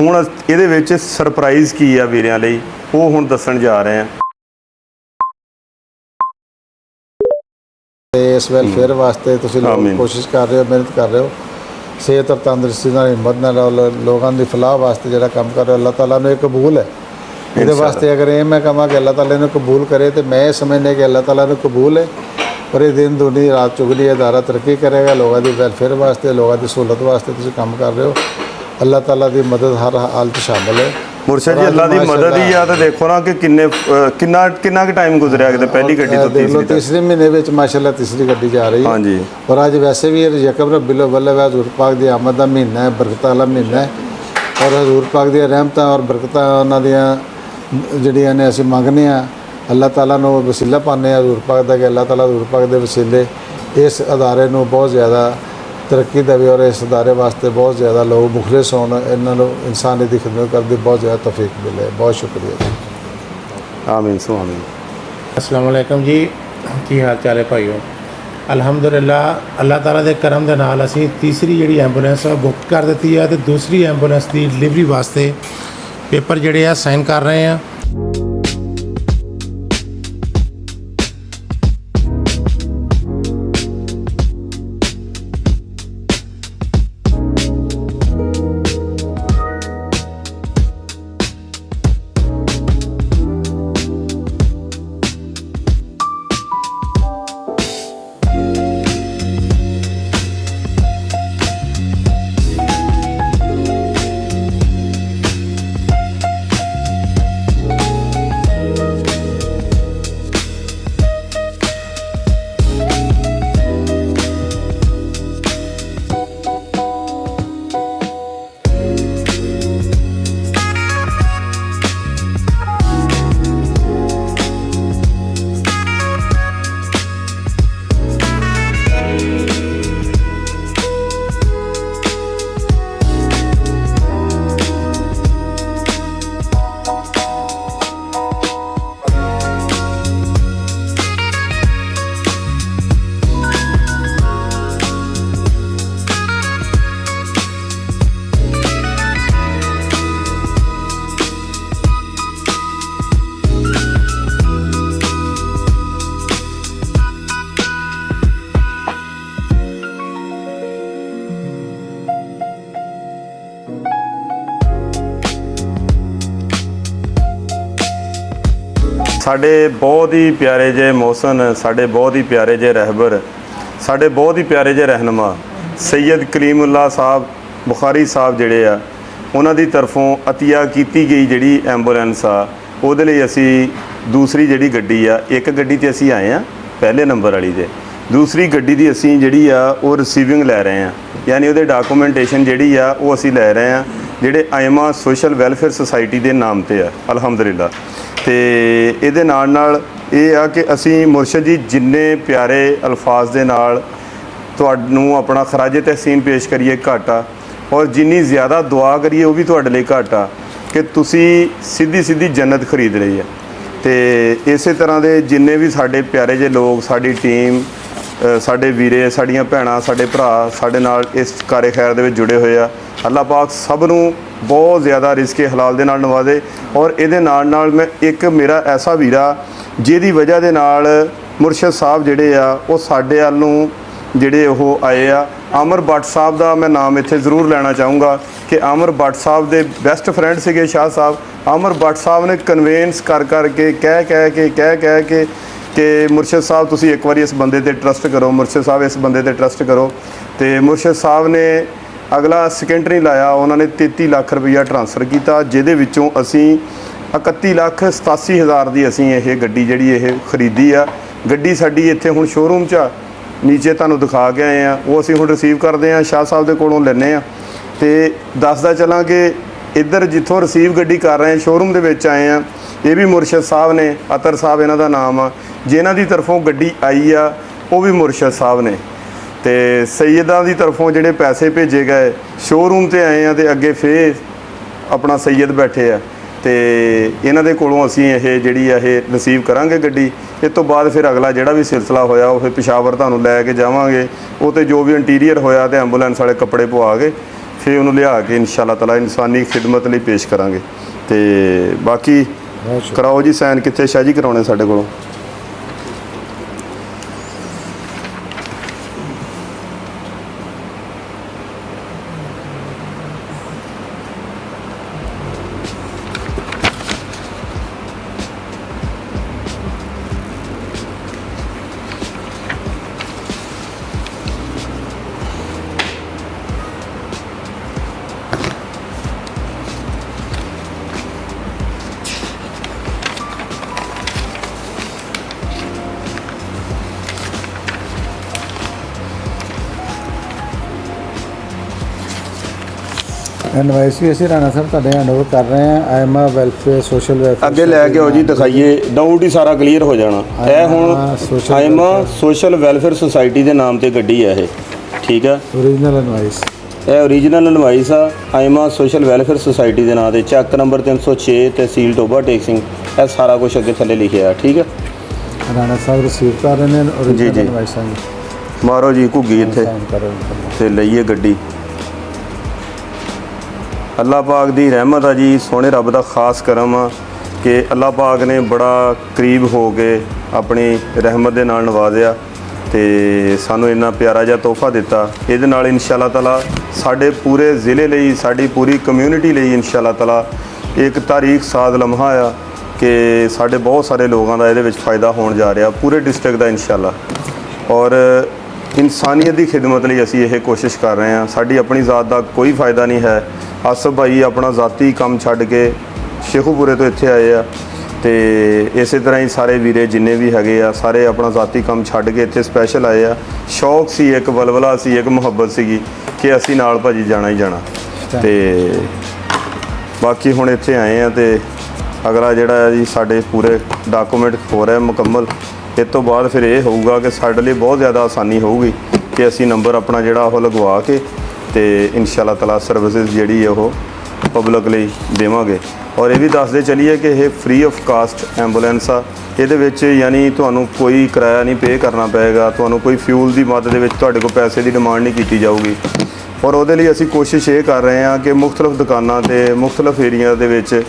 ਹੁਣ ਇਹਦੇ ਵਿੱਚ ਸਰਪ੍ਰਾਈਜ਼ ਕੀ ਆ ਵੀਰਿਆਂ ਲਈ, ਉਹ ਹੁਣ ਦੱਸਣ ਜਾ ਰਹੇ ਆ। ਇਸ ਵੈਲਫੇਅਰ ਵਾਸਤੇ ਤੁਸੀਂ ਕੋਸ਼ਿਸ਼ ਕਰ ਰਹੇ ਹੋ, ਮਿਹਨਤ ਕਰ ਰਹੇ ਹੋ, ਸਿਹਤ ਔਰ ਤੰਦਰੁਸਤੀ ਨਾਲ, ਹਿੰਮਤ ਨਾਲ ਲੋਕਾਂ ਦੀ ਫਲਾਹ ਵਾਸਤੇ ਜਿਹੜਾ ਕੰਮ ਕਰ ਰਹੇ ਹੋ, ਅੱਲਾਹ ਤਾਲਾ ਨੂੰ ਇਹ ਕਬੂਲ ਹੈ। ਇਹਦੇ ਵਾਸਤੇ ਅਗਰ ਇਹ ਮੈਂ ਕਹਾਂ ਕਿ ਅੱਲਾਹ ਤਾਲਾ ਨੂੰ ਕਬੂਲ ਕਰੇ ਤੇ ਮੈਂ ਸਮਝਦਾ ਕਿ ਅੱਲਾਹ ਤਾਲਾ ਨੂੰ ਕਬੂਲ ਹੈ। ਪਰ ਇਹ ਦਿਨ ਦੁਨੀ ਰਾਤ ਚੁਗਲੀ ਅਦਾਰਾ ਤਰੱਕੀ ਕਰੇਗਾ, ਲੋਕਾਂ ਦੀ ਵੈਲਫੇਅਰ ਵਾਸਤੇ, ਲੋਕਾਂ ਦੀ ਸਹੂਲਤ ਵਾਸਤੇ ਤੁਸੀਂ ਕੰਮ ਕਰ ਰਹੇ ਹੋ। ਅੱਲਾਹ ਤਾਲਾ ਦੀ ਮਦਦ ਹਰ ਹਾਲਤ ਸ਼ਾਮਲ ਹੈ। ਮੁਰਸ਼ਿਦ ਜੀ ਅੱਲਾ ਦੀ ਮਦਦ ਹੀ ਆ। ਤੇ ਦੇਖੋ ਨਾ ਕਿ ਕਿੰਨਾ ਕੁ ਟਾਈਮ ਗੁਜ਼ਰਿਆ ਕਿਤੇ ਪਹਿਲੀ ਗੱਡੀ ਤੋਂ ਤੀਸਰੇ ਮਹੀਨੇ ਵਿੱਚ ਮਾਸ਼ਾਅੱਲਾ ਤੀਸਰੀ ਗੱਡੀ ਜਾ ਰਹੀ ਹੈ। ਹਾਂਜੀ, ਔਰ ਅੱਜ ਵੈਸੇ ਵੀ ਯਕਮ ਰਬੀਉਲ ਅੱਵਲ ਹੈ, ਹਜ਼ੂਰ ਪਾਕ ਦੀ ਆਮਦ ਦਾ ਮਹੀਨਾ ਹੈ, ਬਰਕਤਾਂ ਵਾਲਾ ਮਹੀਨਾ ਹੈ। ਔਰ ਹਜ਼ੂਰ ਪਾਕ ਦੀਆਂ ਰਹਿਮਤਾਂ ਔਰ ਬਰਕਤਾਂ ਉਹਨਾਂ ਦੀਆਂ ਜਿਹੜੀਆਂ ਨੇ ਅਸੀਂ ਮੰਗਦੇ ਹਾਂ, ਅੱਲਾਹ ਤਾਲਾ ਨੂੰ ਵਸੀਲਾ ਪਾਉਂਦੇ ਹਾਂ ਹਜ਼ੂਰ ਪਾਕ ਦਾ ਕਿ ਅੱਲਾਹ ਤਾਲਾ ਹਜ਼ੂਰ ਪਾਕ ਦੇ ਵਸੀਲੇ ਇਸ ਅਦਾਰੇ ਨੂੰ ਬਹੁਤ ਜ਼ਿਆਦਾ ਤਰੱਕੀ ਦੇਵੇ ਔਰ ਇਸ ਅਦਾਰੇ ਵਾਸਤੇ ਬਹੁਤ ਜ਼ਿਆਦਾ ਲੋਕ ਮੁਖਲਿਸ ਹੋਣ, ਇਹਨਾਂ ਨੂੰ ਇਨਸਾਨੀਅਤ ਦੀ ਖਿਦਮਤ ਕਰਨ ਦੀ ਬਹੁਤ ਜ਼ਿਆਦਾ ਤੌਫੀਕ ਮਿਲੇ। ਬਹੁਤ ਸ਼ੁਕਰੀਆ ਜੀ। ਆਮੀਨ ਸੋ ਆਮੀਨ। अस्सलाम वालेकुम जी, ਕੀ ਹਾਲ ਚਾਲ ਹੈ ਭਾਈਓ? ਅਲਹਮਦੁਲਿਲਾ ਅੱਲਾਹ ਤਾਲਾ ਦੇ ਕਰਮ ਦੇ ਨਾਲ ਅਸੀਂ ਤੀਸਰੀ ਜਿਹੜੀ ਐਂਬੂਲੈਂਸ ਬੁੱਕ ਕਰ ਦਿੱਤੀ ਹੈ ਤੇ ਦੂਸਰੀ ਐਂਬੂਲੈਂਸ ਦੀ ਡਿਲੀਵਰੀ ਵਾਸਤੇ ਪੇਪਰ ਜਿਹੜੇ ਆ ਸਾਈਨ ਕਰ ਰਹੇ ਆ। ਸਾਡੇ ਬਹੁਤ ਹੀ ਪਿਆਰੇ ਜੇ ਮੌਸਨ, ਸਾਡੇ ਬਹੁਤ ਹੀ ਪਿਆਰੇ ਜੇ ਰਹਿਬਰ, ਸਾਡੇ ਬਹੁਤ ਹੀ ਪਿਆਰੇ ਜੇ ਰਹਿਨੁਮਾ ਸੈਯਦ ਕਲੀਮੁੱਲਾ ਸਾਹਿਬ ਬੁਖਾਰੀ ਸਾਹਿਬ ਜਿਹੜੇ ਆ, ਉਹਨਾਂ ਦੀ ਤਰਫੋਂ ਅਤੀਆ ਕੀਤੀ ਗਈ ਜਿਹੜੀ ਐਂਬੂਲੈਂਸ ਆ, ਉਹਦੇ ਲਈ ਅਸੀਂ ਦੂਸਰੀ ਜਿਹੜੀ ਗੱਡੀ ਆ, ਇੱਕ ਗੱਡੀ ਤੇ ਅਸੀਂ ਆਏ ਆ ਪਹਿਲੇ ਨੰਬਰ ਵਾਲੀ ਦੇ, ਦੂਸਰੀ ਗੱਡੀ ਦੀ ਅਸੀਂ ਜਿਹੜੀ ਆ ਉਹ ਰਿਸੀਵਿੰਗ ਲੈ ਰਹੇ ਆ, ਯਾਨੀ ਉਹਦੇ ਡਾਕੂਮੈਂਟੇਸ਼ਨ ਜਿਹੜੀ ਆ ਉਹ ਅਸੀਂ ਲੈ ਰਹੇ ਆ, ਜਿਹੜੇ ਆਇਮਾ ਸੋਸ਼ਲ ਵੈਲਫੇਅਰ ਸੁਸਾਇਟੀ ਦੇ ਨਾਮ ਤੇ ਆ ਅਲਹਮਦੁਲਿਲਾ। ਤੇ ਇਹਦੇ ਨਾਲ ਇਹ ਆ ਕਿ ਅਸੀਂ ਮੁਰਸ਼ਦ ਜੀ ਜਿੰਨੇ ਪਿਆਰੇ ਅਲਫਾਜ਼ ਦੇ ਨਾਲ ਤੁਹਾਨੂੰ ਆਪਣਾ ਖਰਾਜ ਤਹਿਸੀਨ ਪੇਸ਼ ਕਰੀਏ ਘੱਟ ਆ, ਔਰ ਜਿੰਨੀ ਜ਼ਿਆਦਾ ਦੁਆ ਕਰੀਏ ਉਹ ਵੀ ਤੁਹਾਡੇ ਲਈ ਘੱਟ ਆ ਕਿ ਤੁਸੀਂ ਸਿੱਧੀ ਜੰਨਤ ਖਰੀਦ ਲਈ ਆ। ਤੇ ਇਸੇ ਤਰ੍ਹਾਂ ਦੇ ਜਿੰਨੇ ਵੀ ਸਾਡੇ ਪਿਆਰੇ ਜਿਹੇ ਲੋਕ, ਸਾਡੀ ਟੀਮ, ਸਾਡੇ ਵੀਰੇ, ਸਾਡੀਆਂ ਭੈਣਾਂ, ਸਾਡੇ ਭਰਾ ਸਾਡੇ ਨਾਲ ਇਸ ਕਾਰੇ ਖੈਰ ਦੇ ਵਿੱਚ ਜੁੜੇ ਹੋਏ ਆ, ਅੱਲਾਹ ਪਾਕ ਸਭ ਨੂੰ ਬਹੁਤ ਜ਼ਿਆਦਾ ਰਿਜ਼ਕੇ ਹਲਾਲ ਦੇ ਨਾਲ ਨਵਾਜ਼ੇ। ਔਰ ਇਹਦੇ ਨਾਲ ਮੈਂ ਇੱਕ ਮੇਰਾ ਐਸਾ ਵੀਰਾ ਜਿਹਦੀ ਵਜ੍ਹਾ ਦੇ ਨਾਲ ਮੁਰਸ਼ਦ ਸਾਹਿਬ ਜਿਹੜੇ ਆ ਉਹ ਸਾਡੇ ਵੱਲ ਨੂੰ ਜਿਹੜੇ ਉਹ ਆਏ ਆ, ਆਮਰ ਬੱਟ ਸਾਹਿਬ ਦਾ ਮੈਂ ਨਾਮ ਇੱਥੇ ਜ਼ਰੂਰ ਲੈਣਾ ਚਾਹੂੰਗਾ ਕਿ ਆਮਰ ਬੱਟ ਸਾਹਿਬ ਦੇ ਬੈਸਟ ਫਰੈਂਡ ਸੀਗੇ ਸ਼ਾਹ ਸਾਹਿਬ। ਆਮਰ ਬੱਟ ਸਾਹਿਬ ਨੇ ਕਨਵਿੰਸ ਕਰਕੇ ਕਹਿ ਕੇ ਕਿ ਮੁਰਸ਼ਦ ਸਾਹਿਬ ਤੁਸੀਂ ਇੱਕ ਵਾਰੀ ਇਸ ਬੰਦੇ ਤੇ ਟਰਸਟ ਕਰੋ, ਮੁਰਸ਼ਦ ਸਾਹਿਬ ਇਸ ਬੰਦੇ ਤੇ ਟਰਸਟ ਕਰੋ। ਤੇ ਮੁਰਸ਼ਦ ਸਾਹਿਬ ਨੇ ਅਗਲਾ ਸੈਕਿੰਡ ਨਹੀਂ ਲਾਇਆ, ਉਹਨਾਂ ਨੇ 33 ਲੱਖ ਰੁਪਈਆ ਟਰਾਂਸਫਰ ਕੀਤਾ, ਜਿਹਦੇ ਵਿੱਚੋਂ ਅਸੀਂ 31,87,000 ਦੀ ਅਸੀਂ ਇਹ ਗੱਡੀ ਜਿਹੜੀ ਇਹ ਖਰੀਦੀ ਆ। ਗੱਡੀ ਸਾਡੀ ਇੱਥੇ ਹੁਣ ਸ਼ੋਰੂਮ 'ਚ ਨੀਚੇ ਤੁਹਾਨੂੰ ਦਿਖਾ ਕੇ ਆਏ ਆ, ਉਹ ਅਸੀਂ ਹੁਣ ਰਿਸੀਵ ਕਰਦੇ ਆ, ਸ਼ਾਹ ਸਾਹਿਬ ਦੇ ਕੋਲੋਂ ਲੈਂਦੇ ਆ। ਤੇ ਦੱਸਦਾ ਚੱਲਾਂ ਕਿ ਇੱਧਰ ਜਿੱਥੋਂ ਰਿਸੀਵ ਗੱਡੀ ਕਰ ਰਹੇ ਸ਼ੋਰੂਮ ਦੇ ਵਿੱਚ ਆਏ ਆ, ਇਹ ਵੀ ਮੁਰਸ਼ਦ ਸਾਹਿਬ ਨੇ, ਅਤਰ ਸਾਹਿਬ ਇਹਨਾਂ ਦਾ ਨਾਮ ਆ, ਜਿਨ੍ਹਾਂ ਦੀ ਤਰਫੋਂ ਗੱਡੀ ਆਈ ਆ ਉਹ ਵੀ ਮੁਰਸ਼ਦ ਸਾਹਿਬ ਨੇ। ਤੇ ਸੈਯਦਾਂ ਦੀ ਤਰਫੋਂ ਜਿਹੜੇ ਪੈਸੇ ਭੇਜੇ ਗਏ ਸ਼ੋਰੂਮ ਤੇ ਆਏ ਆ, ਤੇ ਅੱਗੇ ਫੇਰ ਆਪਣਾ ਸੈਯਦ ਬੈਠੇ ਆ, ਤੇ ਇਹਨਾਂ ਦੇ ਕੋਲੋਂ ਅਸੀਂ ਇਹ ਜਿਹੜੀ ਆ ਇਹ ਰਿਸੀਵ ਕਰਾਂਗੇ ਗੱਡੀ। ਇਸ ਤੋਂ ਬਾਅਦ ਫਿਰ ਅਗਲਾ ਜਿਹੜਾ ਵੀ ਸਿਲਸਿਲਾ ਹੋਇਆ ਉਹ ਫਿਰ ਪਿਸ਼ਾਵਰ ਤੁਹਾਨੂੰ ਲੈ ਕੇ ਜਾਵਾਂਗੇ, ਉਹ ਤੇ ਜੋ ਵੀ ਇੰਟੀਰੀਅਰ ਹੋਇਆ ਤੇ ਐਂਬੂਲੈਂਸ ਵਾਲੇ ਕੱਪੜੇ ਪਵਾ ਕੇ ਫਿਰ ਉਹਨੂੰ ਲਿਆ ਕੇ ਇਨਸ਼ਾ ਤਾਲਾ ਇਨਸਾਨੀ ਖਿਦਮਤ ਲਈ ਪੇਸ਼ ਕਰਾਂਗੇ। ਤੇ ਬਾਕੀ ਕਰਾਓ ਜੀ ਸਾਈਨ, ਕਿੱਥੇ ਸ਼ਾਹ ਜੀ ਕਰਾਉਣੇ ਸਾਡੇ ਕੋਲੋਂ? ਇਨਵਾਇਸ ਵੀ ਅਸੀਂ ਰਾਣਾ ਸਾਹਿਬ ਤੁਹਾਡੇ ਹੈਂਡਓਵਰ ਕਰ ਰਹੇ ਹਾਂ। ਆਇਮਾ ਵੈਲਫੇਅਰ ਸੋਸ਼ਲ ਵੈਲਫੇਅਰ ਅੱਗੇ ਲੈ ਕੇ ਆਓ ਜੀ, ਦਿਖਾਈਏ, ਡਾਊਟ ਹੀ ਸਾਰਾ ਕਲੀਅਰ ਹੋ ਜਾਣਾ। ਇਹ ਹੁਣ ਆਇਮਾ ਸੋਸ਼ਲ ਵੈਲਫੇਅਰ ਸੁਸਾਇਟੀ ਦੇ ਨਾਮ ਤੇ ਗੱਡੀ ਹੈ ਇਹ, ਠੀਕ ਹੈ। ਓਰੀਜਨਲ ਇਨਵਾਇਸ, ਇਹ ਓਰੀਜਨਲ ਇਨਵਾਇਸ ਆ ਆਇਮਾ ਸੋਸ਼ਲ ਵੈਲਫੇਅਰ ਸੁਸਾਇਟੀ ਦੇ ਨਾਂ ਤੇ, ਚੱਕ ਨੰਬਰ 306, ਤਹਿਸੀਲ ਟੋਬਾ ਟੇਕ ਸਿੰਘ, ਇਹ ਸਾਰਾ ਕੁਝ ਅੱਗੇ ਥੱਲੇ ਲਿਖਿਆ, ਠੀਕ ਹੈ। ਰਾਣਾ ਸਾਹਿਬ ਰਿਸੀਵ ਕਰ ਰਹੇ ਨੇ ਓਰੀਜਨਲ ਜੀ। ਇਨਵਾਇਸਾਂ ਜੀ। ਮਾਰੋ ਜੀ ਘੁੱਗੀ ਇੱਥੇ ਤੇ ਲਈਏ ਗੱਡੀ। ਅੱਲਾਹ ਪਾਕ ਦੀ ਰਹਿਮਤ ਆ ਜੀ, ਸੋਹਣੇ ਰੱਬ ਦਾ ਖਾਸ ਕਰਮ ਆ ਕਿ ਅੱਲਾਹ ਪਾਕ ਨੇ ਬੜਾ ਕਰੀਬ ਹੋ ਕੇ ਆਪਣੀ ਰਹਿਮਤ ਦੇ ਨਾਲ ਨਵਾਜ਼ਿਆ ਤੇ ਸਾਨੂੰ ਇੰਨਾ ਪਿਆਰਾ ਜਿਹਾ ਤੋਹਫਾ ਦਿੱਤਾ। ਇਹਦੇ ਨਾਲ ਇਨਸ਼ਾ ਅੱਲਾਹ ਤਾਲਾ ਸਾਡੇ ਪੂਰੇ ਜ਼ਿਲ੍ਹੇ ਲਈ, ਸਾਡੀ ਪੂਰੀ ਕਮਿਊਨਿਟੀ ਲਈ ਇਨਸ਼ਾ ਅੱਲਾਹ ਤਾਲਾ ਇੱਕ ਤਾਰੀਖ ਸਾਜ਼ ਲਮਹਾ ਆ ਕਿ ਸਾਡੇ ਬਹੁਤ ਸਾਰੇ ਲੋਕਾਂ ਦਾ ਇਹਦੇ ਵਿੱਚ फ़ायदा ਹੋਣ ਜਾ ਰਿਹਾ, ਪੂਰੇ ਡਿਸਟ੍ਰਿਕਟ ਦਾ ਇਨਸ਼ਾ ਅੱਲਾਹ। ਔਰ ਇਨਸਾਨੀਅਤ ਦੀ ਖਿਦਮਤ ਲਈ ਅਸੀਂ ਇਹ ਕੋਸ਼ਿਸ਼ ਕਰ ਰਹੇ ਹਾਂ। ਸਾਡੀ ਆਪਣੀ ਜ਼ਾਤ ਦਾ ਕੋਈ फ़ायदा ਨਹੀਂ ਹੈ। ਆਸਫ ਭਾਈ ਆਪਣਾ ਜ਼ਾਤੀ ਕੰਮ ਛੱਡ ਕੇ ਸ਼ੇਖੂਪੁਰੇ ਤੋਂ ਇੱਥੇ ਆਏ ਆ, ਤੇ ਇਸੇ ਤਰ੍ਹਾਂ ਹੀ ਸਾਰੇ ਵੀਰੇ ਜਿੰਨੇ ਵੀ ਹੈਗੇ ਆ ਸਾਰੇ ਆਪਣਾ ਜ਼ਾਤੀ ਕੰਮ ਛੱਡ ਕੇ ਇੱਥੇ ਸਪੈਸ਼ਲ ਆਏ ਆ। ਸ਼ੌਕ ਸੀ, ਇੱਕ ਬਲਬਲਾ ਸੀ, ਇੱਕ ਮੁਹੱਬਤ ਸੀਗੀ ਕਿ ਅਸੀਂ ਨਾਲ ਭਾਜੀ ਜਾਣਾ ਹੀ ਜਾਣਾ। ਤੇ ਬਾਕੀ ਹੁਣ ਇੱਥੇ ਆਏ ਆ ਤੇ ਅਗਲਾ ਜਿਹੜਾ ਹੈ ਜੀ ਸਾਡੇ ਪੂਰੇ ਡਾਕੂਮੈਂਟ ਹੋ ਰਿਹਾ ਮੁਕੰਮਲ। ਇਸ ਤੋਂ ਬਾਅਦ ਫਿਰ ਇਹ ਹੋਊਗਾ ਕਿ ਸਾਡੇ ਲਈ ਬਹੁਤ ਜ਼ਿਆਦਾ ਆਸਾਨੀ ਹੋਊਗੀ ਕਿ ਅਸੀਂ ਨੰਬਰ ਆਪਣਾ ਜਿਹੜਾ ਉਹ ਲਗਵਾ ਕੇ ਤੇ ਇਨਸ਼ਾ ਅੱਲਾਹ ਤਾਲਾ ਸਰਵਿਸਿਜ਼ ਜਿਹੜੀ ਹੈ ਉਹ ਪਬਲਿਕ ਲਈ ਦੇਵਾਂਗੇ। ਔਰ ਇਹ ਵੀ ਦੱਸਦੇ ਚਲੀਏ ਕਿ ਇਹ ਫ੍ਰੀ ਆਫ ਕਾਸਟ ਐਂਬੂਲੈਂਸ ਆ। ਇਹਦੇ ਵਿੱਚ ਯਾਨੀ ਤੁਹਾਨੂੰ ਕੋਈ ਕਿਰਾਇਆ ਨਹੀਂ ਪੇ ਕਰਨਾ ਪਏਗਾ, ਤੁਹਾਨੂੰ ਕੋਈ ਫਿਊਲ ਦੀ ਮਦਦ ਦੇ ਵਿੱਚ ਤੁਹਾਡੇ ਕੋਲ ਪੈਸੇ ਦੀ ਡਿਮਾਂਡ ਨਹੀਂ ਕੀਤੀ ਜਾਊਗੀ। ਔਰ ਉਹਦੇ ਲਈ ਅਸੀਂ ਕੋਸ਼ਿਸ਼ ਇਹ ਕਰ ਰਹੇ ਹਾਂ ਕਿ ਮੁਖਤਲਿਫ ਦੁਕਾਨਾਂ ਤੇ ਮੁਖਤਲਿਫ ਏਰੀਆ ਦੇ ਵਿੱਚ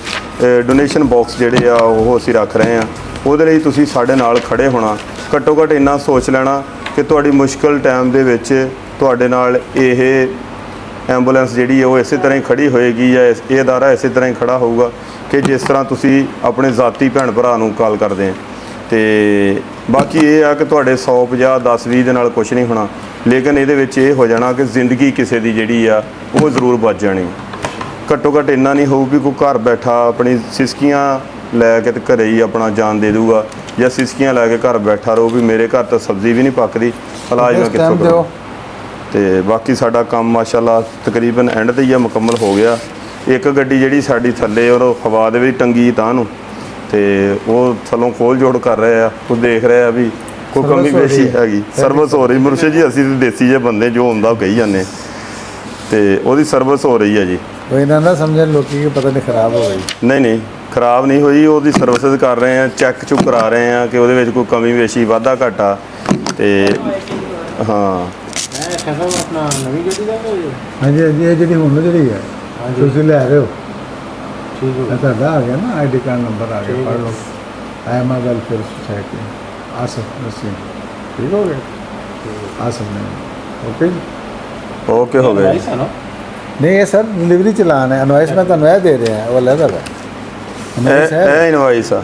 ਡੋਨੇਸ਼ਨ ਬਾਕਸ ਜਿਹੜੇ ਆ ਉਹ ਅਸੀਂ ਰੱਖ ਰਹੇ ਹਾਂ। ਉਹਦੇ ਲਈ ਤੁਸੀਂ ਸਾਡੇ ਨਾਲ ਖੜੇ ਹੋਣਾ, ਘੱਟੋ ਘੱਟ ਇੰਨਾ ਸੋਚ ਲੈਣਾ ਕਿ ਤੁਹਾਡੀ ਮੁਸ਼ਕਲ ਟਾਈਮ ਦੇ ਵਿੱਚ ਤੁਹਾਡੇ ਨਾਲ ਇਹ ਐਂਬੂਲੈਂਸ ਜਿਹੜੀ ਹੈ ਉਹ ਇਸੇ ਤਰ੍ਹਾਂ ਹੀ ਖੜੀ ਹੋਏਗੀ ਜਾਂ ਇਹ ਅਦਾਰਾ ਇਸੇ ਤਰ੍ਹਾਂ ਹੀ ਖੜਾ ਹੋਊਗਾ। ਕਿ ਜਿਸ ਤਰ੍ਹਾਂ ਤੁਸੀਂ ਆਪਣੇ ਜ਼ਾਤੀ ਭੈਣ ਭਰਾ ਨੂੰ ਕਾਲ ਕਰਦੇ ਆ। ਤੇ ਬਾਕੀ ਇਹ ਆ ਕਿ ਤੁਹਾਡੇ 150 10 20 ਦੇ ਨਾਲ ਕੁਝ ਨਹੀਂ ਹੋਣਾ, ਲੇਕਿਨ ਇਹਦੇ ਵਿੱਚ ਇਹ ਹੋ ਜਾਣਾ ਕਿ ਜ਼ਿੰਦਗੀ ਕਿਸੇ ਦੀ ਜਿਹੜੀ ਆ ਉਹ ਜ਼ਰੂਰ ਬਚ ਜਾਣੀ। ਘੱਟੋ ਘੱਟ ਇੰਨਾ ਨਹੀਂ ਹੋਊ ਵੀ ਕੋਈ ਘਰ ਬੈਠਾ ਆਪਣੀ ਸਿਸਕੀਆਂ ਲੈ ਕੇ ਤੇ ਘਰੇ ਹੀ ਆਪਣਾ ਜਾਨ ਦੇ ਦੂਗਾ, ਜਾਂ ਸਿਸਕੀਆਂ ਲੈ ਕੇ ਘਰ ਬੈਠਾ ਰਹੋ ਵੀ ਮੇਰੇ ਘਰ ਤਾਂ ਸਬਜ਼ੀ ਵੀ ਨਹੀਂ ਪੱਕਦੀ, ਇਲਾਜ ਮੈਂ ਕਿੱਥੋਂ ਕਰਾਂ। ਤੇ ਬਾਕੀ ਸਾਡਾ ਕੰਮ ਮਾਸ਼ਾਅੱਲਾ ਤਕਰੀਬਨ ਐਂਡ ਤੇ ਹੀ ਆ, ਮੁਕੰਮਲ ਹੋ ਗਿਆ। ਇੱਕ ਗੱਡੀ ਜਿਹੜੀ ਸਾਡੀ ਥੱਲੇ ਉਹ ਹਵਾ ਦੇ ਵਿੱਚ ਟੰਗੀ ਤਾਂ ਨੂੰ, ਤੇ ਉਹ ਥੱਲੋਂ ਖੋਲ ਜੋੜ ਕਰ ਰਹੇ ਆ, ਉਹ ਦੇਖ ਰਹੇ ਆ ਵੀ ਕੋਈ ਕਮੀ ਪੇਸ਼ੀ ਹੈਗੀ, ਸਰਵਿਸ ਹੋ ਰਹੀ। ਮੁਰਸ਼ਿਦ ਜੀ ਅਸੀਂ ਤਾਂ ਦੇਸੀ ਜਿਹੇ ਬੰਦੇ, ਜੋ ਹੁੰਦਾ ਉਹ ਕਹੀ ਜਾਂਦੇ, ਤੇ ਉਹਦੀ ਸਰਵਿਸ ਹੋ ਰਹੀ ਹੈ ਜੀ। ਕੋਈ ਨਾ ਸਮਝਣ ਲੋਕੀ ਕਿ ਪਤਾ ਨਹੀਂ ਖਰਾਬ ਹੋ ਗਈ। ਨਹੀਂ ਖਰਾਬ ਨਹੀਂ ਹੋਈ, ਉਹਦੀ ਸਰਵਿਸਿਜ਼ ਕਰ ਰਹੇ ਆ, ਚੈੱਕ ਚੁੱਕ ਕਰਾ ਰਹੇ ਆ ਕਿ ਉਹਦੇ ਵਿੱਚ ਕੋਈ ਕਮੀ ਪੇਸ਼ੀ ਵਾਧਾ ਘਾਟਾ। ਤੇ ਹਾਂ ਆਪਣਾ ਨਵੀਂ ਗੱਡੀ ਦਾ ਹਾਂਜੀ ਇਹ ਜਿਹੜੀ ਹੁਣ ਜਿਹੜੀ ਹੈ ਤੁਸੀਂ ਲੈ ਰਹੇ ਹੋ, ਠੀਕ ਹੋ ਤੁਹਾਡਾ ਆ ਗਿਆ ਨਾ ਆਈਡੀ ਕਾਰਡ ਨੰਬਰ ਆ ਗਿਆ, ਪੜ੍ਹ ਲਓ। ਆਇਮਾ ਵੈਲਫੇਅਰ ਸੁਸਾਇਟੀ ਆਸਫ ਨਸੀਮ, ਠੀਕ ਹੋ ਗਿਆ ਆਸਫ ਨੇ। ਓਕੇ ਓਕੇ ਹੋ ਗਏ। ਨਹੀਂ ਇਹ ਸਰ ਡਿਲੀਵਰੀ ਚਲਾਨ ਹੈ, ਇਨਵਾਇਸ ਮੈਂ ਤੁਹਾਨੂੰ ਇਹ ਦੇ ਰਿਹਾ, ਉਹ ਲੈਦਰ ਹੈ ਇਹ ਇਨਵਾਈਸ ਆ,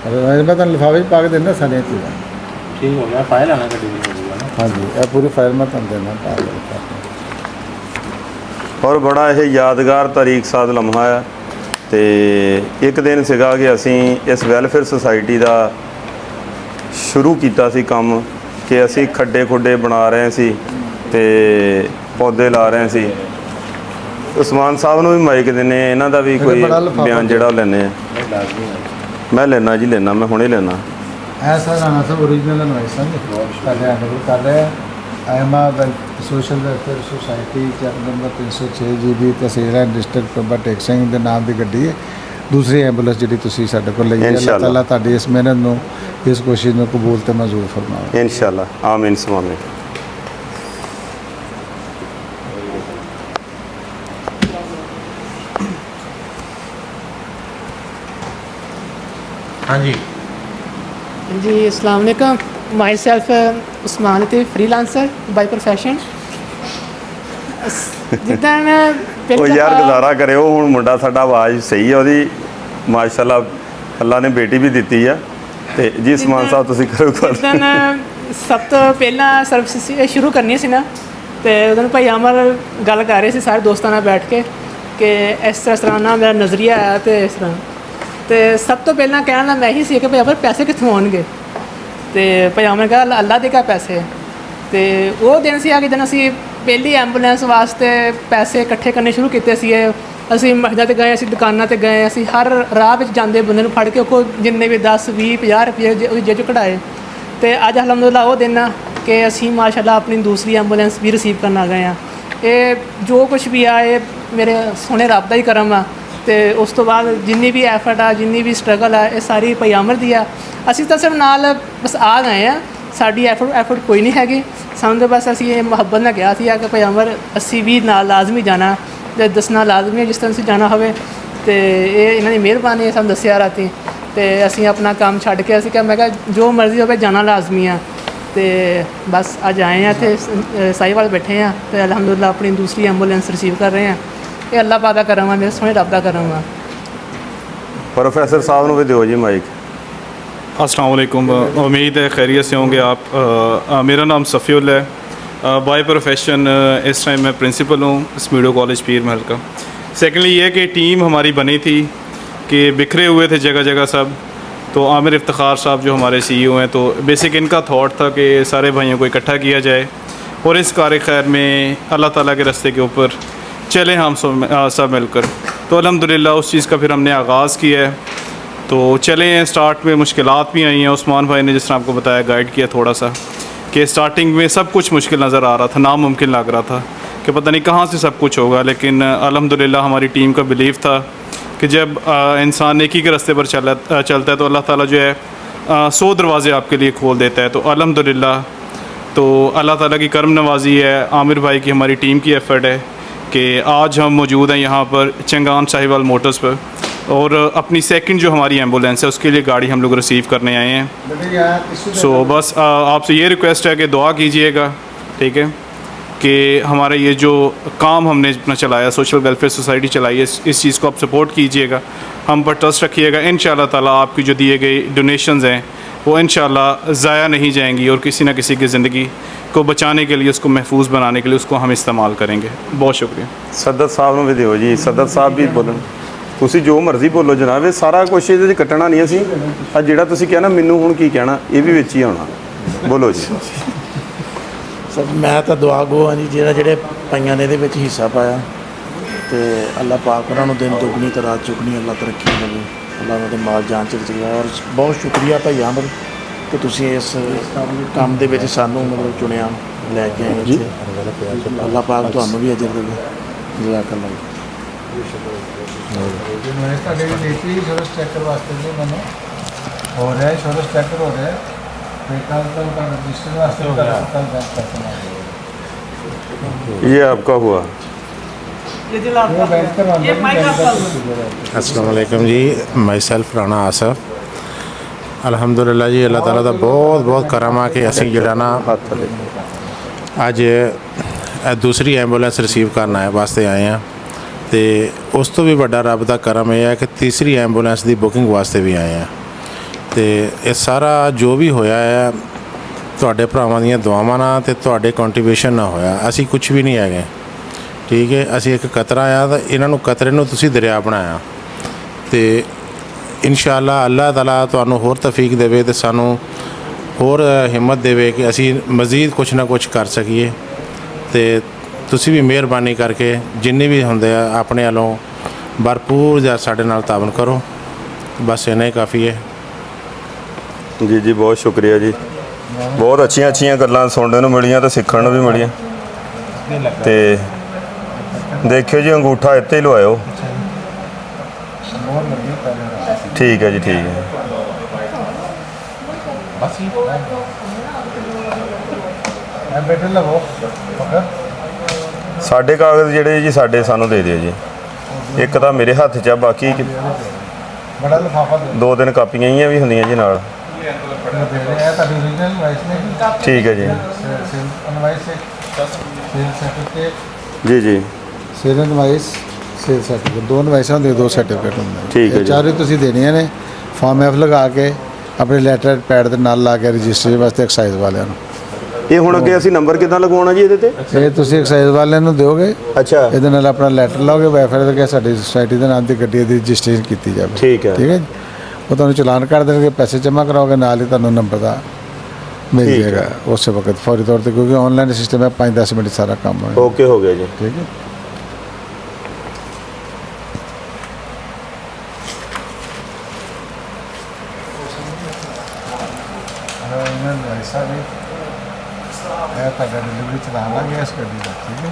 ਇਨਵਾਇਸ ਮੈਂ ਤੁਹਾਨੂੰ ਲਿਫਾਫੇ 'ਚ ਪਾ ਕੇ ਦਿੰਦਾ ਸਾਰੀਆਂ ਚੀਜ਼ਾਂ। ਠੀਕ ਹੋ ਗਿਆ, ਫਾਈਲ ਆਣਾ ਗੱਡੀ ਦੀ ਹਾਂਜੀ ਇਹ ਪੂਰੀ ਫਾਈਲ ਮੈਂ ਤੁਹਾਨੂੰ ਦੇਣਾ ਪਾ ਕੇ। ਔਰ ਬੜਾ ਇਹ ਯਾਦਗਾਰ ਤਾਰੀਖ ਸਾਜ਼ ਲਮਹਾ ਆ। ਤੇ ਇੱਕ ਦਿਨ ਸੀਗਾ ਕਿ ਅਸੀਂ ਇਸ ਵੈਲਫੇਅਰ ਸੁਸਾਇਟੀ ਦਾ ਸ਼ੁਰੂ ਕੀਤਾ ਸੀ ਕੰਮ, ਕਿ ਅਸੀਂ ਖੱਡੇ ਖੁੱਡੇ ਬਣਾ ਰਹੇ ਸੀ ਤੇ ਪੌਦੇ ਲਾ ਰਹੇ ਸੀ। ਉਸਮਾਨ ਸਾਹਿਬ ਨੂੰ ਵੀ ਮਾਈਕ ਦਿੰਦੇ, ਇਹਨਾਂ ਦਾ ਵੀ ਕੋਈ ਬਿਆਨ ਜਿਹੜਾ ਲੈਂਦੇ ਆ। ਮੈਂ ਲੈਣਾ ਜੀ, ਲੈਣਾ, ਮੈਂ ਹੁਣੇ ਲੈਣਾ। ऐसा गाना सब ओरिजिनल इनवाइस कर रहे हैं। आयमा social welfare society cheque number 306 GB tehsil district Baba Tek Singh ਦੇ ਨਾਮ ਦੀ ਗੱਡੀ ਹੈ। ਦੂਸਰੀ ਐਂਬੂਲੈਂਸ ਜਿਹੜੀ ਤੁਸੀਂ ਸਾਡੇ ਕੋਲ ਲਈ ਹੈ, ਅੱਲਾਹ ਤਾਲਾ ਤੁਹਾਡੀ ਇਸ ਮਿਹਨਤ ਨੂੰ, ਇਸ ਕੋਸ਼ਿਸ਼ ਨੂੰ ਕਬੂਲ ਤੇ ਮਨਜ਼ੂਰ ਫਰਮਾਵੇ ਇਨਸ਼ਾਅੱਲਾ, ਆਮੀਨ ਸੁਮਾਮੀਨ। हाँ जी जी अस्सलाम वालेकुम। My self Usman Latif freelancer by profession. ਜਿੱਦਾਂ ਉਹ ਯਾਰ ਗੁਜ਼ਾਰਾ ਕਰਿਓ, ਹੁਣ ਮੁੰਡਾ ਸਾਡਾ ਆਵਾਜ਼ ਸਹੀ ਹੈ ਉਹਦੀ ਮਾਸ਼ਾਅੱਲਾ, ਅੱਲਾ ਨੇ ਬੇਟੀ ਵੀ ਦਿੱਤੀ ਆ। ਤੇ ਜੀ ਸਮਾਨ ਸਾਹਿਬ ਤੁਸੀਂ ਕਰੋ ਗੱਲ। ਜਿੱਦਾਂ ਸਭ ਤੋਂ ਪਹਿਲਾਂ ਸਰਵਿਸ ਸ਼ੁਰੂ ਕਰਨੀ ਸੀ ਨਾ, ਤੇ ਉਦੋਂ ਭਾਈ ਅਮਰ ਗੱਲ ਕਰ ਰਹੇ ਸੀ ਸਾਰੇ ਦੋਸਤਾਂ ਨਾਲ ਬੈਠ ਕੇ ਕਿ ਇਸ ਤਰ੍ਹਾਂ ਨਾ ਮੇਰਾ ਨਜ਼ਰੀਆ ਆਇਆ ਤੇ ਇਸ ਤਰ੍ਹਾਂ। ਤੇ ਸਭ ਤੋਂ ਪਹਿਲਾਂ ਕਹਿਣ ਦਾ ਮੈਂ ਇਹੀ ਸੀ ਕਿ ਭਾਈ ਅਮਰ ਪੈਸੇ ਕਿੱਥੋਂ ਆਉਣਗੇ। ਤੇ ਭਾਈ ਅਮਰ ਕਹਿੰਦਾ ਅੱਲਾ ਦੇ ਕਾ ਪੈਸੇ। ਤੇ ਉਹ ਦਿਨ ਸੀ ਆ ਕਿ ਦਿਨ ਅਸੀਂ ਪਹਿਲੀ ਐਂਬੂਲੈਂਸ ਵਾਸਤੇ ਪੈਸੇ ਇਕੱਠੇ ਕਰਨੇ ਸ਼ੁਰੂ ਕੀਤੇ ਸੀ। ਅਸੀਂ ਮਸਜਿਦਾਂ 'ਤੇ ਗਏ, ਅਸੀਂ ਦੁਕਾਨਾਂ 'ਤੇ ਗਏ, ਅਸੀਂ ਹਰ ਰਾਹ ਵਿੱਚ ਜਾਂਦੇ ਬੰਦੇ ਨੂੰ ਫੜ ਕੇ ਉਹ ਜਿੰਨੇ ਵੀ 10 20 50 ਰੁਪਏ ਉਹਦੀ ਜੇਬ 'ਚ ਕਢਾਏ। ਤੇ ਅੱਜ ਅਲਹਮਦੁਲਿਲਾ ਉਹ ਦਿਨ ਆ ਕਿ ਅਸੀਂ ਮਾਸ਼ਾਅੱਲਾ ਆਪਣੀ ਦੂਸਰੀ ਐਂਬੂਲੈਂਸ ਵੀ ਰਿਸੀਵ ਕਰਨ ਆ ਗਏ ਆ। ਇਹ ਜੋ ਕੁਝ ਵੀ ਆ ਇਹ ਮੇਰੇ ਸੋਹਣੇ ਰੱਬ ਦਾ ਹੀ ਕਰਮ ਆ। ਤੇ ਉਸ ਤੋਂ ਬਾਅਦ ਜਿੰਨੀ ਵੀ ਐਫਰਟ ਆ, ਜਿੰਨੀ ਵੀ ਸਟਰਗਲ ਆ, ਇਹ ਸਾਰੀ ਭਾਈ ਅਮਰ ਦੀ ਆ। ਅਸੀਂ ਤਾਂ ਸਿਰਫ ਨਾਲ ਬਸ ਆ ਗਏ ਆ, ਸਾਡੀ ਐਫਰਟ ਕੋਈ ਨਹੀਂ ਹੈਗੀ। ਸਾਨੂੰ ਤਾਂ ਬਸ ਅਸੀਂ ਇਹ ਮੁਹੱਬਤ ਨਾਲ ਕਿਹਾ ਸੀ ਕਿ ਭਾਈ ਅਮਰ ਅਸੀਂ ਵੀ ਨਾਲ ਲਾਜ਼ਮੀ ਜਾਣਾ ਤੇ ਦੱਸਣਾ ਲਾਜ਼ਮੀ ਹੈ ਜਿਸ ਤਰ੍ਹਾਂ ਅਸੀਂ ਜਾਣਾ ਹੋਵੇ। ਤੇ ਇਹ ਇਹਨਾਂ ਦੀ ਮਿਹਰਬਾਨੀ ਹੈ, ਸਾਨੂੰ ਦੱਸਿਆ ਰਾਤੀ। ਤੇ ਅਸੀਂ ਆਪਣਾ ਕੰਮ ਛੱਡ ਕੇ ਅਸੀਂ ਕਿਹਾ, ਮੈਂ ਕਿਹਾ ਜੋ ਮਰਜ਼ੀ ਹੋਵੇ ਜਾਣਾ ਲਾਜ਼ਮੀ ਆ। ਤੇ ਬਸ ਅੱਜ ਆਏ ਆ ਇੱਥੇ ਸਾਹੀਵਾਲ ਬੈਠੇ ਆ ਤੇ ਅਲਹਮਦੁਲਿਲਾ ਆਪਣੀ ਦੂਸਰੀ ਐਂਬੂਲੈਂਸ ਰਿਸੀਵ ਕਰ ਰਹੇ ਆ। ਇਹ ਅੱਲਾਹ ਪਾਕ ਦਾ ਕਰਮ ਆ, ਮੇਰੇ ਸੋਹਣੇ ਰੱਬ ਦਾ ਕਰਮ ਆ। प्रोफेसर साहब ਨੂੰ ਵੀ ਦਿਓ ਜੀ ਮਾਈਕ। अस्सलाम वालेकुम। उम्मीद है खैरियत से होंगे आप। मेरा नाम सफ़ीउल है। बाय प्रोफेशन इस टाइम मैं प्रिंसिपल हूँ स्मीडो कॉलेज पीर महल का। सेकेंडली ये कि टीम हमारी बनी थी कि बिखरे हुए थे जगह जगह सब। तो आमिर इफ्तिखार साहब जो हमारे CEO हैं, तो बेसिक इनका थॉट था कि सारे भाइयों को इकट्ठा किया जाए और इस कार खैर में अल्लाह ताला के रास्ते के ऊपर चले हम सब मिलकर। तो अल्हम्दुलिल्लाह उस चीज़ का फिर हमने आगाज़ किया है। तो चले हैं, स्टार्ट में मुश्किलात भी आई हैं। उस्मान भाई ने जिस तरह आपको बताया, गाइड किया थोड़ा सा कि स्टार्टिंग में सब कुछ मुश्किल नज़र आ रहा था, नामुमकिन लग रहा था कि पता नहीं कहाँ से सब कुछ होगा। लेकिन अल्हम्दुलिल्लाह हमारी टीम का बिलीव था कि जब इंसान नेकी के रास्ते पर चलता है तो अल्लाह ताला जो है 100 दरवाज़े आपके लिए खोल देता है। तो अल्हम्दुलिल्लाह तो अल्लाह ताला की करम नवाजी है, आमिर भाई की हमारी टीम की एफ़र्ट है कि आज हम मौजूद हैं यहाँ पर चंगान साहिवाल मोटर्स पर। और अपनी सेकंड जो हमारी एम्बुलेंस है उसके लिए गाड़ी हम लोग रिसीव करने आए हैं। सो बस आपसे ये रिक्वेस्ट है कि दुआ कीजिएगा, ठीक है। कि हमारा ये जो काम हमने अपना चलाया, सोशल वेलफेयर सोसाइटी चलाई है, इस चीज़ को आप सपोर्ट कीजिएगा, हम पर ट्रस्ट रखिएगा। इंशाअल्लाह ताला आपकी जो दिए गए डोनेशंस हैं वो इंशाअल्लाह ज़ाया नहीं जाएंगी और किसी न किसी की ज़िंदगी को बचाने के लिए, उसको महफूज बनाने के लिए उसको हम इस्तेमाल करेंगे। बहुत शुक्रिया। ਸੱਦਤ ਸਾਹਿਬ ਨੂੰ ਵੀ ਦਿਓ ਜੀ, ਸੱਦਤ ਸਾਹਿਬ ਵੀ ਬੋਲਣ। ਤੁਸੀਂ ਜੋ ਮਰਜ਼ੀ ਬੋਲੋ ਜਨਾਬ, ਇਹ ਸਾਰਾ ਕੁਛ ਇਹਦੇ 'ਚ ਕੱਟਣਾ ਨਹੀਂ ਅਸੀਂ। ਆ ਜਿਹੜਾ ਤੁਸੀਂ ਕਿਹਾ ਨਾ ਮੈਨੂੰ ਹੁਣ ਕੀ ਕਹਿਣਾ, ਇਹ ਵੀ ਵਿੱਚ ਹੀ ਆਉਣਾ। ਬੋਲੋ ਜੀ। ਸਰ ਮੈਂ ਤਾਂ ਦੁਆ ਗੋ ਹਾਂ ਜੀ, ਜਿਹੜੇ ਭਾਈਆਂ ਨੇ ਇਹਦੇ ਵਿੱਚ ਹਿੱਸਾ ਪਾਇਆ, ਤੇ ਅੱਲਾਹ ਪਾਕ ਉਹਨਾਂ ਨੂੰ ਦਿਨ ਦੁਗਣੀ ਤੇ ਰਾਤ ਚੁਗਣੀ ਅੱਲਾਹ ਤਰੱਕੀ ਦੇਵੇ, ਅੱਲਾਹ ਉਹਨਾਂ ਦੇ ਮਾਲ ਜਾਨ ਚ ਰਚੇ। ਔਰ ਬਹੁਤ ਸ਼ੁਕਰੀਆ ਭਾਈ ਅਮਰ ਕਿ ਤੁਸੀਂ ਇਸ ਕੰਮ ਦੇ ਵਿੱਚ ਸਾਨੂੰ ਮਤਲਬ ਚੁਣਿਆ, ਲੈ ਕੇ ਆਏ ਜੀ। ਅੱਲਾਹ ਪਾਕ ਤੁਹਾਨੂੰ ਵੀ ਅਜਰ ਦੇਵੇ। ਜਜ਼ਾਕੱਲਾ ਜੀ। ਮੈਂ ਤੁਹਾਡੇ ਵੀ ਦੇਤੀ ਇੰਸ਼ੋਰੈਂਸ ਚੈੱਕਰ ਵਾਸਤੇ ਜੀ, ਮੈਨੂੰ ਹੋ ਰਿਹਾ ਇੰਸ਼ੋਰੈਂਸ ਚੈੱਕਰ ਹੋ ਰਿਹਾ ਤੇ ਕੱਲ ਤੱਕ ਰਜਿਸਟਰ ਵਾਸਤੇ ਹੋ ਗਿਆ। ਕੱਲ बैंक पैसे ये आपका हुआ। अस्सलाम वालेकुम जी, माई सैल्फ राणा आसफ। ਅਲਹਮਦੁਲਿਲਾ ਜੀ, ਅੱਲਾਹ ਤਾਲਾ ਦਾ ਬਹੁਤ ਬਹੁਤ ਕਰਮ ਆ ਕਿ ਅਸੀਂ ਜਿਹੜਾ ਨਾ ਅੱਜ ਦੂਸਰੀ ਐਂਬੂਲੈਂਸ ਰਿਸੀਵ ਕਰਨ ਵਾਸਤੇ ਆਏ ਹਾਂ, ਤੇ ਉਸ ਤੋਂ ਵੀ ਵੱਡਾ ਰੱਬ ਦਾ ਕਰਮ ਇਹ ਹੈ ਕਿ ਤੀਸਰੀ ਐਂਬੂਲੈਂਸ ਦੀ ਬੁਕਿੰਗ ਵਾਸਤੇ ਵੀ ਆਏ ਹਾਂ। ਤੇ ਇਹ ਸਾਰਾ ਜੋ ਵੀ ਹੋਇਆ ਹੈ ਤੁਹਾਡੇ ਭਰਾਵਾਂ ਦੀਆਂ ਦੁਆਵਾਂ ਨਾਲ ਤੇ ਤੁਹਾਡੇ ਕੰਟਰੀਬਿਊਸ਼ਨ ਨਾਲ ਹੋਇਆ। ਅਸੀਂ ਕੁਝ ਵੀ ਨਹੀਂ ਹੈਗੇ, ਠੀਕ ਹੈ। ਅਸੀਂ ਇੱਕ ਕਤਰਾ ਆ, ਤਾਂ ਇਹਨਾਂ ਨੂੰ ਕਤਰੇ ਨੂੰ ਤੁਸੀਂ ਦਰਿਆ ਬਣਾਇਆ, ਤੇ ਇਨਸ਼ਾਅੱਲਾ ਅੱਲਾਹ ਤਾਲਾ ਤੁਹਾਨੂੰ ਹੋਰ ਤੌਫੀਕ ਦੇਵੇ ਤੇ ਸਾਨੂੰ ਹੋਰ ਹਿੰਮਤ ਦੇਵੇ ਕਿ ਅਸੀਂ ਮਜ਼ੀਦ ਕੁਛ ਨਾ ਕੁਛ ਕਰ ਸਕੀਏ। ਤੇ ਤੁਸੀਂ ਵੀ ਮਿਹਰਬਾਨੀ ਕਰਕੇ ਜਿੰਨੇ ਵੀ ਹੁੰਦੇ ਆ ਆਪਣੇ ਵੱਲੋਂ ਭਰਪੂਰ ਜਾਂ ਸਾਡੇ ਨਾਲ ਤਾਵਨ ਕਰੋ। ਬਸ ਇੰਨਾ ਹੀ ਕਾਫੀ ਹੈ ਜੀ। ਜੀ ਬਹੁਤ ਸ਼ੁਕਰੀਆ ਜੀ। ਬਹੁਤ ਅੱਛੀਆਂ ਗੱਲਾਂ ਸੁਣਨ ਨੂੰ ਮਿਲੀਆਂ ਤੇ ਸਿੱਖਣ ਨੂੰ ਵੀ ਮਿਲੀਆਂ। ਤੇ ਦੇਖਿਓ ਜੀ, ਅੰਗੂਠਾ ਇੱਥੇ ਹੀ ਲਵਾਇਓ। ਠੀਕ ਹੈ ਜੀ, ਠੀਕ ਹੈ। ਬੇਟੇ ਲਵੋ ਸਾਡੇ ਕਾਗਜ਼ ਜਿਹੜੇ ਜੀ ਸਾਨੂੰ ਦੇ ਦਿਓ ਜੀ। ਇੱਕ ਤਾਂ ਮੇਰੇ ਹੱਥ 'ਚ ਆ, ਬਾਕੀ ਬੜਾ ਲਿਫਾਫਾ ਦੇ 2-3 ਕਾਪੀਆਂ ਹੀ ਵੀ ਹੁੰਦੀਆਂ ਜੀ ਨਾਲ। ਰਹੇ ਆ ਤੁਹਾਡੀ ਓਰੀਜਨਲ ਵਾਈਸ ਨੇ। ਠੀਕ ਹੈ ਜੀ। ਸੇਲ ਅਨਵਾਈਸ ਸੇਲ ਸਰਟੀਫਿਕੇਟ ਜੀ ਜੀ। ਸੇਲ ਅਨਵਾਈਸ ਸੇਲ ਸਰਟੀਫਿਕੇਟ, ਦੋ ਅਨਵਾਈਸਾਂ ਦੇ ਦੋ ਸਰਟੀਫਿਕੇਟ ਹੁੰਦੇ। ਠੀਕ ਹੈ ਜੀ। ਚਾਰੇ ਤੁਸੀਂ ਦੇਣੀਆਂ ਨੇ। ਫਾਰਮ ਐਫ ਲਗਾ ਕੇ ਆਪਣੇ ਲੈਟਰ ਪੈਡ ਦੇ ਨਾਲ ਲਾ ਕੇ ਰਜਿਸਟਰੀ ਵਾਸਤੇ ਐਕਸਾਈਜ਼ ਵਾਲਿਆਂ ਨੂੰ। ਇਹ ਹੁਣ ਅੱਗੇ ਅਸੀਂ ਨੰਬਰ ਕਿੱਦਾਂ ਲਗਵਾਉਣਾ ਜੀ ਇਹਦੇ ਤੇ? ਇਹ ਤੁਸੀਂ ਐਕਸਾਈਜ਼ ਵਾਲਿਆਂ ਨੂੰ ਦਿਓਗੇ। ਅੱਛਾ। ਇਹਦੇ ਨਾਲ ਆਪਣਾ ਲੈਟਰ ਲਾਓਗੇ, ਵੈਫੇਅਰ ਦੇ ਸਾਡੀ ਸੁਸਾਇਟੀ ਦੇ ਨਾਮ ਦੀ ਗੱਡੀ ਦੀ ਰਜਿਸਟ੍ਰੇਸ਼ਨ ਕੀਤੀ ਜਾਵੇ। ਠੀਕ ਹੈ। ਠੀਕ ਹੈ ਜੀ। ਉਹ ਤੁਹਾਨੂੰ ਚਲਾਨ ਕਰ ਦੇਣਗੇ, ਪੈਸੇ ਜਮ੍ਹਾਂ ਕਰਾਓਗੇ, ਨਾਲ ਹੀ ਤੁਹਾਨੂੰ ਨੰਬਰ ਦਾ ਮਿਲ ਜਾਏਗਾ ਉਸੇ ਵਕਤ ਫੌਰੀ ਤੌਰ ਤੇ, ਕਿਉਂਕਿ ਆਨਲਾਈਨ ਸਿਸਟਮ ਹੈ। 5-10 ਮਿੰਟ ਸਾਰਾ ਕੰਮ ਹੋਏਗਾ। ਓਕੇ ਹੋ ਗਿਆ ਜੀ। ਠੀਕ ਹੈ। ਇਹ ਤੁਹਾਡਾ ਡਿਲੀਵਰੀ ਚਲਾ ਲਾਂਗੇ ਇਸ ਗੱਡੀ ਦਾ। ਠੀਕ ਹੈ।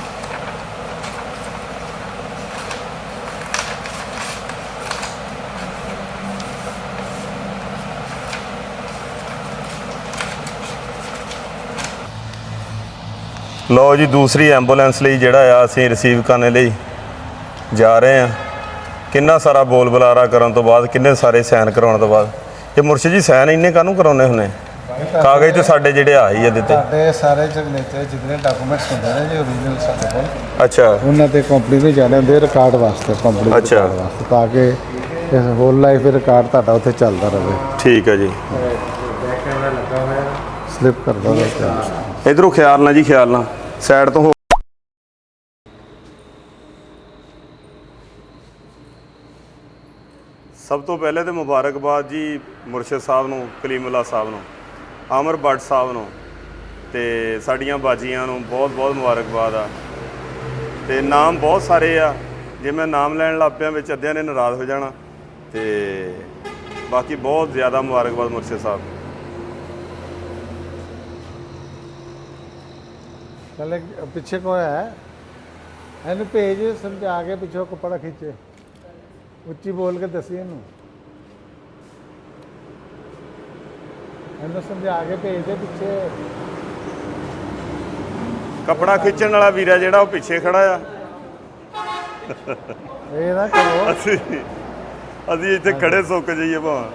ਲਓ ਜੀ, ਦੂਸਰੀ ਐਂਬੂਲੈਂਸ ਲਈ ਜਿਹੜਾ ਆ ਅਸੀਂ ਰਿਸੀਵ ਕਰਨ ਲਈ ਜਾ ਰਹੇ ਹਾਂ। ਕਿੰਨਾ ਸਾਰਾ ਬੋਲ ਬੁਲਾਰਾ ਕਰਨ ਤੋਂ ਬਾਅਦ, ਕਿੰਨੇ ਸਾਰੇ ਸਾਈਨ ਕਰਾਉਣ ਤੋਂ ਬਾਅਦ, ਇਹ ਮੁਰਸ਼ਿਦ ਜੀ ਸਾਈਨ ਇੰਨੇ ਕਾਹਨੂੰ ਕਰਾਉਣੇ ਹੁੰਦੇ? ਕਾਗਜ਼ ਤੇ ਸਾਡੇ ਜਿਹੜੇ ਆ ਹੀ ਆ ਦਿੱਤੇ। ਸਾਡੇ ਸਾਰੇ ਸਿਗਨੇਚਰ ਜਿੰਨੇ ਡਾਕੂਮੈਂਟਸ ਹੁੰਦੇ ਨੇ ਜੀ ਓਰੀਜਨਲ ਸਾਡੇ ਕੋਲ, ਅੱਛਾ। ਉਹਨਾਂ ਤੇ ਕੰਪਨੀ ਨੂੰ ਜਾਣੇ ਹੁੰਦੇ ਰਿਕਾਰਡ ਵਾਸਤੇ, ਕੰਪਨੀ ਅੱਛਾ। ਵਾਸਤੇ, ਤਾਂ ਕਿ ਇਸ ਹੋਲ ਲਾਈਫ ਰਿਕਾਰਡ ਤੁਹਾਡਾ ਉੱਥੇ ਚੱਲਦਾ ਰਹੇ। ਠੀਕ ਹੈ ਜੀ। ਸਲਿੱਪ ਕਰਦਾ ਰਹੇ। ਇਧਰੋਂ ਖਿਆਲ ਨਾਲ ਜੀ, ਖਿਆਲ ਨਾਲ ਸਾਈਡ ਤੋਂ ਸਭ ਤੋਂ ਪਹਿਲੇ ਤੇ ਮੁਬਾਰਕਬਾਦ ਜੀ ਮੁਰਸ਼ਿਦ ਸਾਹਿਬ ਨੂੰ, ਕਲੀਮੁੱਲਾ ਸਾਹਿਬ ਨੂੰ, ਅਮਰ ਭੱਟ ਸਾਹਿਬ ਨੂੰ, ਤੇ ਸਾਡੀਆਂ ਬਾਜੀਆਂ ਨੂੰ ਬਹੁਤ ਬਹੁਤ ਮੁਬਾਰਕਬਾਦ ਆ। ਤੇ ਨਾਮ ਬਹੁਤ ਸਾਰੇ ਆ, ਜੇ ਮੈਂ ਨਾਮ ਲੈਣ ਲੱਗ ਪਿਆ ਵਿੱਚ ਅੱਧਿਆਂ ਨੇ ਨਾਰਾਜ਼ ਹੋ ਜਾਣਾ। ਤੇ ਬਾਕੀ ਬਹੁਤ ਜ਼ਿਆਦਾ ਮੁਬਾਰਕਬਾਦ ਮੁਰਸ਼ਿਦ ਸਾਹਿਬ। ਪਹਿਲੇ ਪਿੱਛੇ ਕੋਈ ਹੈ ਇਹਨੂੰ ਭੇਜ, ਸਮਝਾ ਕੇ ਪਿੱਛੋਂ ਕੱਪੜਾ ਖਿੱਚੇ, ਉੱਚੀ ਬੋਲ ਕੇ ਦੱਸੀ ਇਹਨੂੰ ਸਮਝਾ ਕੇ ਭੇਜ ਦੇ। ਪਿੱਛੇ ਕੱਪੜਾ ਖਿੱਚਣ ਵਾਲਾ ਵੀਰਾ ਜਿਹੜਾ ਉਹ ਪਿੱਛੇ ਖੜਾ ਆ। ਇਹ ਨਾ ਕਰੋ। ਅਸੀਂ ਇੱਥੇ ਖੜੇ ਸੁੱਕ ਜਾਈਏ ਭਾਵੇਂ।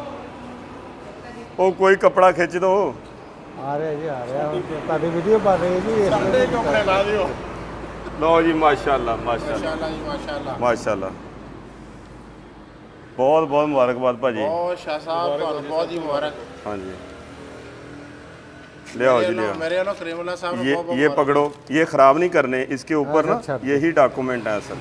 ਉਹ ਕੋਈ ਕੱਪੜਾ ਖਿੱਚ ਦੋ। ਆ ਰਿਹਾ ਜੀ, ਆ ਰਿਹਾ। ਹੁਣ ਤੁਹਾਡੀ ਵੀਡੀਓ ਬਣ ਰਹੀ ਹੈ ਜੀ, ਇਸ ਸਾਡੇ ਚੋਕਲੇ ਲਾ ਦਿਓ। ਲਓ ਜੀ, ਮਾਸ਼ਾਅੱਲਾ ਮਾਸ਼ਾਅੱਲਾ ਮਾਸ਼ਾਅੱਲਾ ਜੀ, ਮਾਸ਼ਾਅੱਲਾ। ਮਾਸ਼ਾਅੱਲਾ। ਬਹੁਤ ਬਹੁਤ ਮੁਬਾਰਕਬਾਦ ਭਾਜੀ। ਬਹੁਤ ਸ਼ਾਹ ਸਾਹਿਬ, ਤੁਹਾਨੂੰ ਬਹੁਤ ਹੀ ਮੁਬਾਰਕ। ਹਾਂਜੀ, लियाओ जी लियाओ। मेरे वालों करीमुल्लाह साहब ये पकड़ो, ये ख़राब नहीं करने, इसके ऊपर ना अच्छा। यही डॉक्यूमेंट है असल।